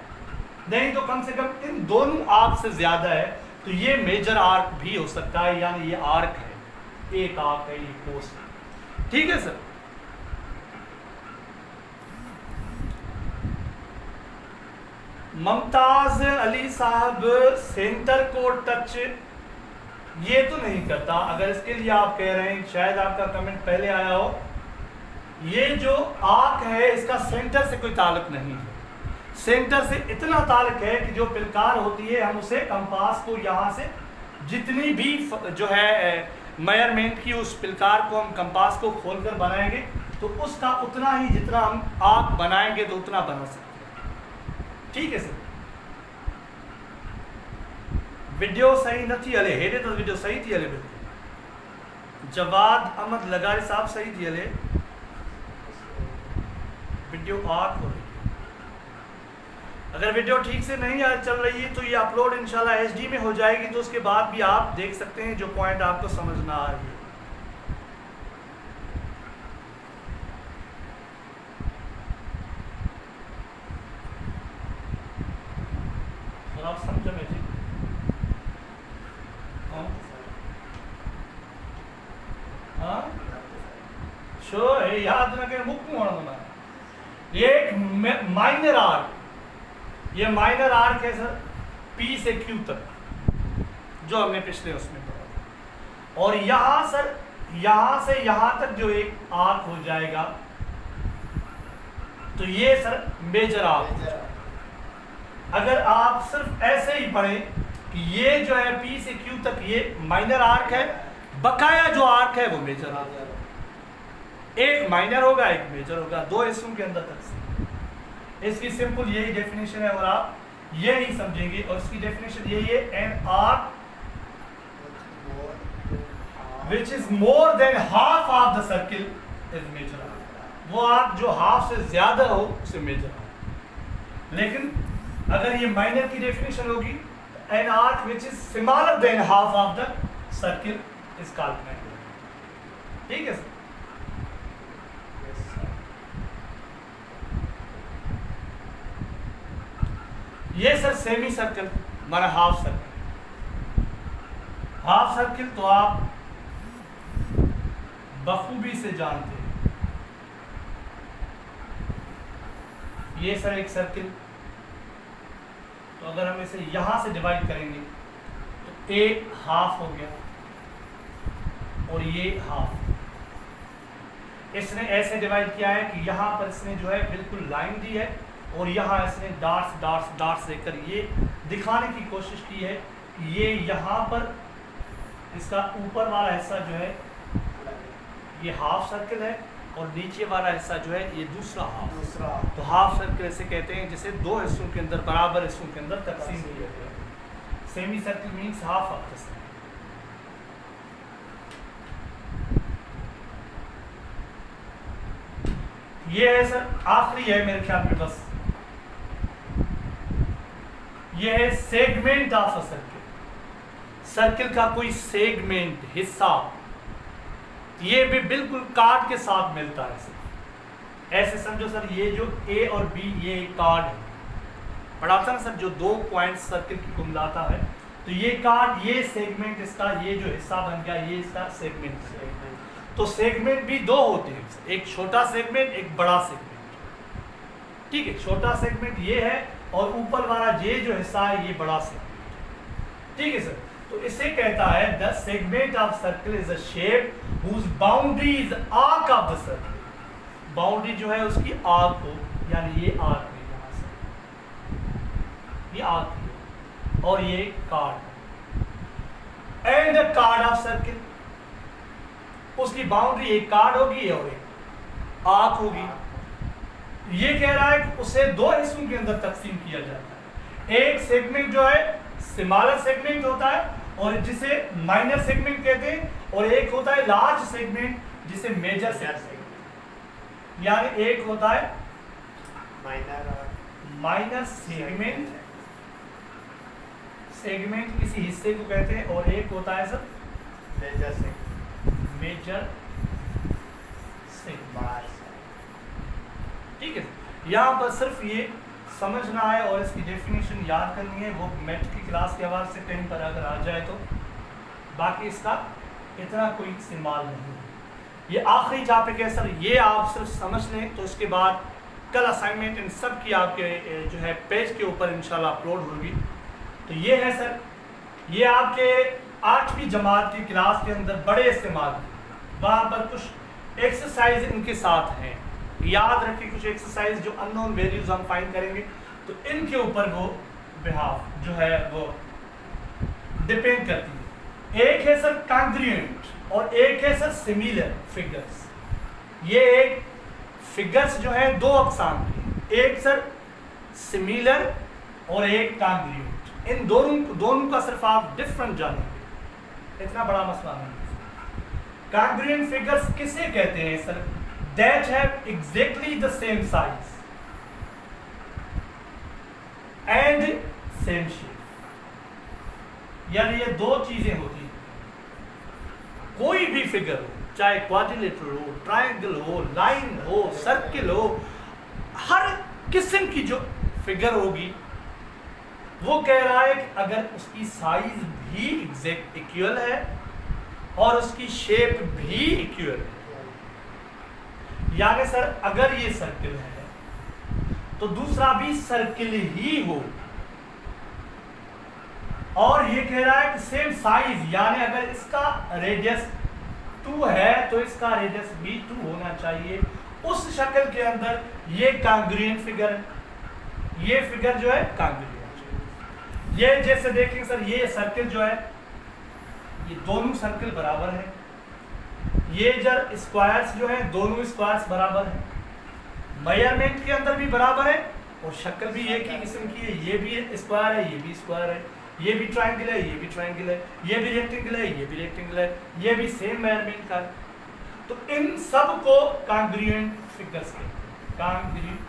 नहीं तो कम से कम इन दोनों आर्क से ज्यादा है, तो ये मेजर आर्क भी हो सकता है, यानी ये आर्क है, एक आर्क है, ये कोस है, ठीक है सर। मुमताज अली साहब सेंटर को टच ये तो नहीं करता। अगर इसके लिए आप कह रहे हैं, शायद आपका कमेंट पहले आया हो, ये जो आर्क है इसका सेंटर से कोई ताल्लुक नहीं है। सेंटर से इतना ताल्लुक है कि जो पिलकार होती है हम उसे कंपास को यहाँ से जितनी भी जो है मेजरमेंट की उस पिलकार को हम कंपास को खोलकर बनाएंगे तो उसका उतना ही जितना हम आर्क बनाएंगे तो उतना बना सकते हैं, ठीक है सर। वीडियो सही नथी हले, हेॾे तो वीडियो सही थी हले, बिल्कुल जवाद अहमद लगारी साहब सही थी हले, वीडियो आर्क हो रही है। अगर वीडियो ठीक से नहीं चल रही है तो ये अपलोड इंशाल्लाह HD में हो जाएगी, तो उसके बाद भी आप देख सकते हैं जो पॉइंट आपको समझ ना आ रही है। तो आप समझ में जी हाँ शो है, याद रखें मुक्कू होना। ये एक माइनर आर्क, ये माइनर आर्क है सर P से Q तक, जो हमने पिछले उसमें पढ़ा। और यहाँ सर यहाँ से यहाँ तक जो एक आर्क हो जाएगा तो ये सर मेजर आर्क। अगर आप सिर्फ ऐसे ही पढ़ें कि ये जो है P से Q तक ये माइनर आर्क है, बकाया जो आर्क है वो मेजर आर्क है। एक माइनर होगा एक मेजर होगा, 2 हिस्सों के अंदर तक से। इसकी सिंपल यही डेफिनेशन है और आप यही समझेंगे। और इसकी डेफिनेशन यही है, an arc which is more than half of the circle is major arc. वो आर्क जो हाफ से ज्यादा हो उसे मेजर आर्क। लेकिन अगर ये माइनर की डेफिनेशन होगी, an arc which is smaller than half of the circle is called major, ठीक है सर। ये सर सेमी सर्कल माना हाफ सर्कल। हाफ सर्कल तो आप बखूबी से जानते हैं। ये सर एक सर्किल, तो अगर हम इसे यहां से डिवाइड करेंगे तो ए हाफ हो गया और ये हाफ। इसने ऐसे डिवाइड किया है कि यहाँ पर इसने जो है बिल्कुल लाइन दी है और यहाँ इसने डॉट्स डॉट्स डॉट्स देकर ये दिखाने की कोशिश की है कि ये यहाँ पर इसका ऊपर वाला हिस्सा जो है ये हाफ सर्कल है और नीचे वाला हिस्सा जो है ये दूसरा हाफ। तो हाफ सर्कल ऐसे कहते हैं जिसे दो हिस्सों के अंदर, बराबर हिस्सों के अंदर तकसीम किया गया है। Semi circle means half of the circle. ये है सर आखिरी है मेरे ख्याल में, बस ये है segment of a circle. Circle का कोई सेगमेंट हिस्सा ये भी बिल्कुल कार्ड के साथ मिलता है सर। ऐसे समझो सर ये जो ए और बी ये एक कार्ड है, पढ़ाता ना सर, जो दो पॉइंट सर्कल की को मिलाता है, तो ये कार्ड ये सेगमेंट इसका ये जो हिस्सा बन गया ये इसका सेगमेंट है। तो सेगमेंट भी दो होते हैं, एक छोटा सेगमेंट एक बड़ा सेगमेंट। ठीक है, छोटा सेगमेंट ये है और ऊपर वाला ये जो हिस्सा है ये बड़ा सेगमेंट। ठीक है सर, तो इसे कहता है the segment of circle is a shape whose boundary is arc of the circle. Boundary जो है उसकी आर्क हो, यानी ये आर्क है, यहाँ से ये आर्क है और ये card and the card of circle, उसकी बाउंड्री एक कार्ड होगी और एक आर्क होगी। ये कह रहा है कि उसे दो हिस्सों के अंदर तकसीम किया जाता है। एक सेगमेंट जो है स्मॉलर सेगमेंट होता है और जिसे माइनर सेगमेंट कहते हैं, और एक होता है लार्ज सेगमेंट जिसे मेजर सेगमेंट। यानी एक होता है माइनर सेगमेंट, सेगमेंट किसी हिस्से को कहते हैं, और एक होता है सर मेजर सेगमेंट। ठीक है, यहाँ पर सिर्फ ये समझना है और इसकी डेफिनेशन याद करनी है, वो मैथ की क्लास के हवाले से कहीं पर अगर आ जाए तो, बाकी इसका इतना कोई इस्तेमाल नहीं है। ये आखिरी टॉपिक है सर, ये आप सिर्फ समझ लें तो इसके बाद कल असाइनमेंट इन सब की आपके जो है पेज के ऊपर इंशाल्लाह अपलोड होगी। तो ये है सर, ये आपके 8वीं जमात की क्लास के अंदर बड़े इस्तेमाल, वहाँ पर कुछ एक्सरसाइज इनके साथ हैं, याद रखिए कुछ एक्सरसाइज जो अननोन वैल्यूज हम फाइंड करेंगे तो इनके ऊपर वो बिहाफ जो है वो डिपेंड करती है। एक है सर कांग्रुएंट और एक है सर सिमिलर फिगर्स। ये एक फिगर्स जो है दो अकसाम की, एक सर सिमिलर और एक कांग्रुएंट। इन दोनों का सिर्फ आप डिफरेंट जानेंगे, इतना बड़ा मसला नहीं। कांग्रुएंट फिगर्स किसे कहते हैं sir? that have exactly the same size and same shape। यानी ये दो चीजें होती हैं, कोई भी फिगर हो, चाहे क्वाड्रिलेटरल हो, ट्रायंगल हो, लाइन हो, सर्किल हो, हर किस्म की जो फिगर होगी वो कह रहा है कि अगर उसकी साइज भी एग्जैक्ट इक्वल है और उसकी शेप भी इक्वल है, यानी सर अगर ये सर्किल है तो दूसरा भी सर्किल ही हो, और ये कह रहा है कि सेम साइज, यानी अगर इसका रेडियस 2 है तो इसका रेडियस भी 2 होना चाहिए, उस शक्ल के अंदर ये कांग्रुएंट फिगर है। ये फिगर जो है कांग्रुएंट। ये जैसे देखेंगे सर, ये सर्किल जो है ये दोनों सर्किल बराबर है, ये जब स्क्वायर्स जो है दोनों स्क्वायर्स बराबर है, मेजरमेंट के अंदर भी बराबर है और शक्ल भी एक ही किस्म की है। ये भी स्क्वायर है, ये भी स्क्वायर है, ये भी ट्रायंगल है, ये भी ट्रायंगल है, ये भी रेक्टेंगल है, ये भी रेक्टेंगल है, ये भी सेम मेजरमेंट का है। तो इन सब को कांग्रुएंट फिगर्स कहते हैं, कांग्रुएंट।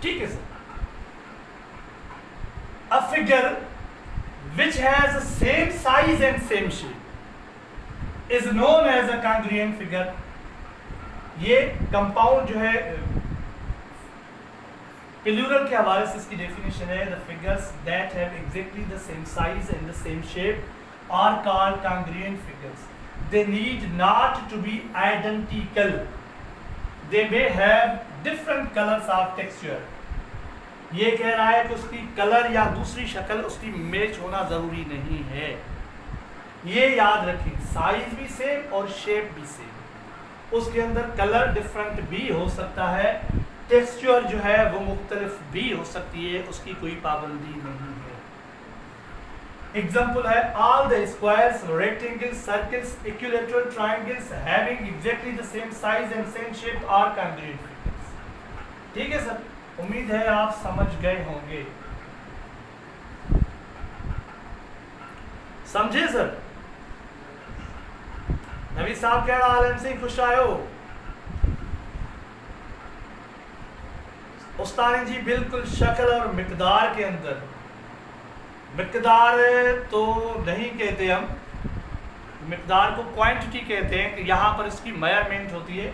ठीक है sir, a figure which has the same size and same shape is known as a congruent figure। ये कंपाउंड जो है प्लूरल के हवाले से इसकी डेफिनेशन है, the figures that have exactly the same size and the same shape are called congruent figures। They need not to be identical। They may have different colours of texture. ये कह रहा है कि उसकी कलर या दूसरी शक्ल उसकी मैच होना जरूरी नहीं है। ये याद रखें, साइज भी सेम और शेप भी सेम, उसके अंदर कलर डिफरेंट भी हो सकता है, टेक्सचर जो है वो मुख्तलिफ भी हो सकती है, उसकी कोई पाबंदी नहीं है। एग्जाम्पल है all the squares, rectangles, circles, equilateral triangles having exactly the same size and same shape are congruent figures. ठीक है सर, उम्मीद है आप समझ गए होंगे। समझे सर? नबी साहब क्या आलम से खुश आयो? उस्तानी जी बिल्कुल शक्ल और मिकदार के अंदर, मिकदार तो नहीं कहते हम, मिकदार को क्वांटिटी कहते हैं कि यहाँ पर इसकी मेजरमेंट होती है।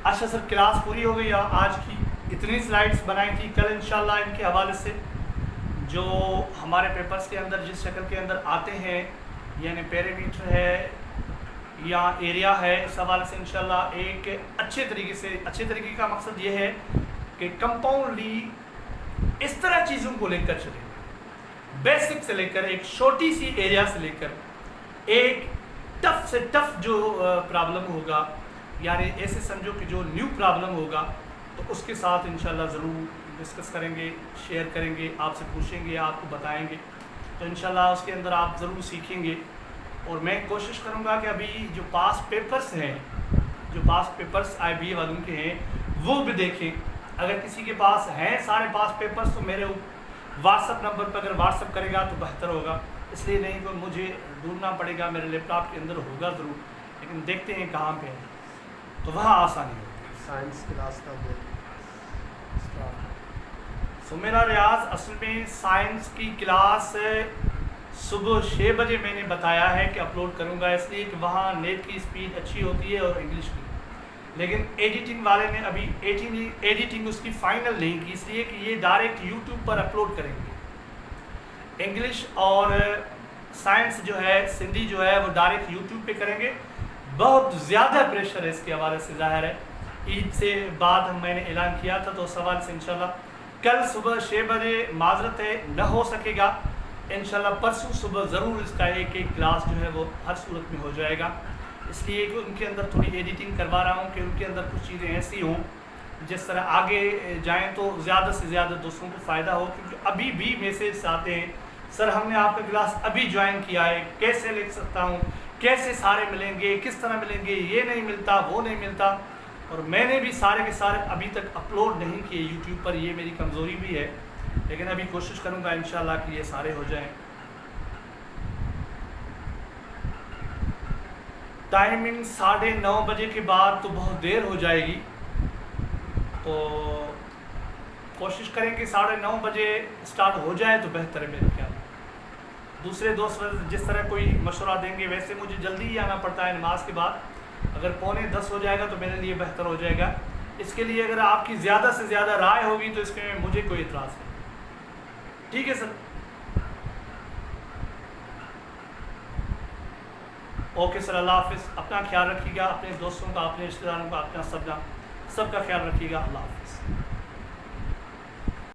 अच्छा सर, क्लास पूरी हो गई आज की, इतनी स्लाइड्स बनाई थी। कल इंशाल्लाह इनके हवाले से जो हमारे पेपर्स के अंदर जिस शक्ल के अंदर आते हैं, यानी पेरीमीटर है या एरिया है, इस हवाले से इंशाल्लाह एक अच्छे तरीके का मकसद ये है कि कंपाउंडली इस तरह चीज़ों को लेकर चले, बेसिक से लेकर एक छोटी सी एरिया से लेकर एक टफ से टफ जो प्रॉब्लम होगा, यानी ऐसे समझो कि जो न्यू प्रॉब्लम होगा, तो उसके साथ इंशाल्लाह ज़रूर डिस्कस करेंगे, शेयर करेंगे, आपसे पूछेंगे, आपको बताएंगे। तो इंशाल्लाह उसके अंदर आप ज़रूर सीखेंगे। और मैं कोशिश करूंगा कि अभी जो पास पेपर्स हैं, जो पास पेपर्स IBA वालों के हैं, वो भी देखें। अगर किसी के पास हैं सारे पास पेपर्स, तो मेरे व्हाट्सअप नंबर पर अगर व्हाट्सअप करेगा तो बेहतर होगा। इसलिए नहीं तो मुझे ढूंढना पड़ेगा, मेरे लैपटॉप के अंदर होगा ज़रूर, लेकिन देखते हैं कहाँ पे है, तो वहाँ आसानी होगी। साइंस क्लास का सो मेरा रियाज असल में साइंस की क्लास सुबह 6 बजे मैंने बताया है कि अपलोड करूँगा, इसलिए कि वहाँ नेट की स्पीड अच्छी होती है और इंग्लिश की। लेकिन एडिटिंग वाले ने अभी एडिटिंग उसकी फ़ाइनल नहीं की, इसलिए कि ये डायरेक्ट यूट्यूब पर अपलोड करेंगे। इंग्लिश और साइंस जो है, सिंधी जो है, वो डायरेक्ट यूट्यूब पे करेंगे। बहुत ज़्यादा प्रेशर है इसके हवाले से, ज़ाहिर है ईद से बाद मैंने ऐलान किया था, तो उस हवाले से इंशाल्लाह कल सुबह 6 बजे माजरत है न हो सकेगा, इंशाल्लाह परसों सुबह ज़रूर इसका एक क्लास जो है वो हर सूरत में हो जाएगा। इसलिए कि उनके अंदर थोड़ी एडिटिंग करवा रहा हूँ कि उनके अंदर कुछ चीज़ें ऐसी हों जिस तरह आगे जाएं तो ज़्यादा से ज़्यादा दोस्तों को फ़ायदा हो। क्योंकि अभी भी मैसेज आते हैं, सर हमने आपका क्लास अभी ज्वाइन किया है, कैसे लिख सकता हूँ, कैसे सारे मिलेंगे, किस तरह मिलेंगे, ये नहीं मिलता, वो नहीं मिलता। और मैंने भी सारे के सारे अभी तक अपलोड नहीं किए यूट्यूब पर, ये मेरी कमज़ोरी भी है, लेकिन अभी कोशिश करूँगा इंशाल्लाह कि ये सारे हो जाएं। टाइमिंग 9:30 बजे के बाद तो बहुत देर हो जाएगी, तो कोशिश करें कि 9:30 बजे स्टार्ट हो जाए तो बेहतर है मेरे ख्याल। दूसरे दोस्त जिस तरह कोई मशवरा देंगे, वैसे मुझे जल्दी ही आना पड़ता है नमाज के बाद, अगर 9:45 हो जाएगा तो मेरे लिए बेहतर हो जाएगा। इसके लिए अगर आपकी ज़्यादा से ज़्यादा राय होगी तो इसमें मुझे कोई इतराज़ नहीं। ठीक है सर, ओके सर, अल्लाह हाफिज़। अपना ख्याल रखिएगा, अपने दोस्तों का, अपने रिश्तेदारों का, अपना सबका ख्याल रखिएगा। अल्लाह हाफिज़।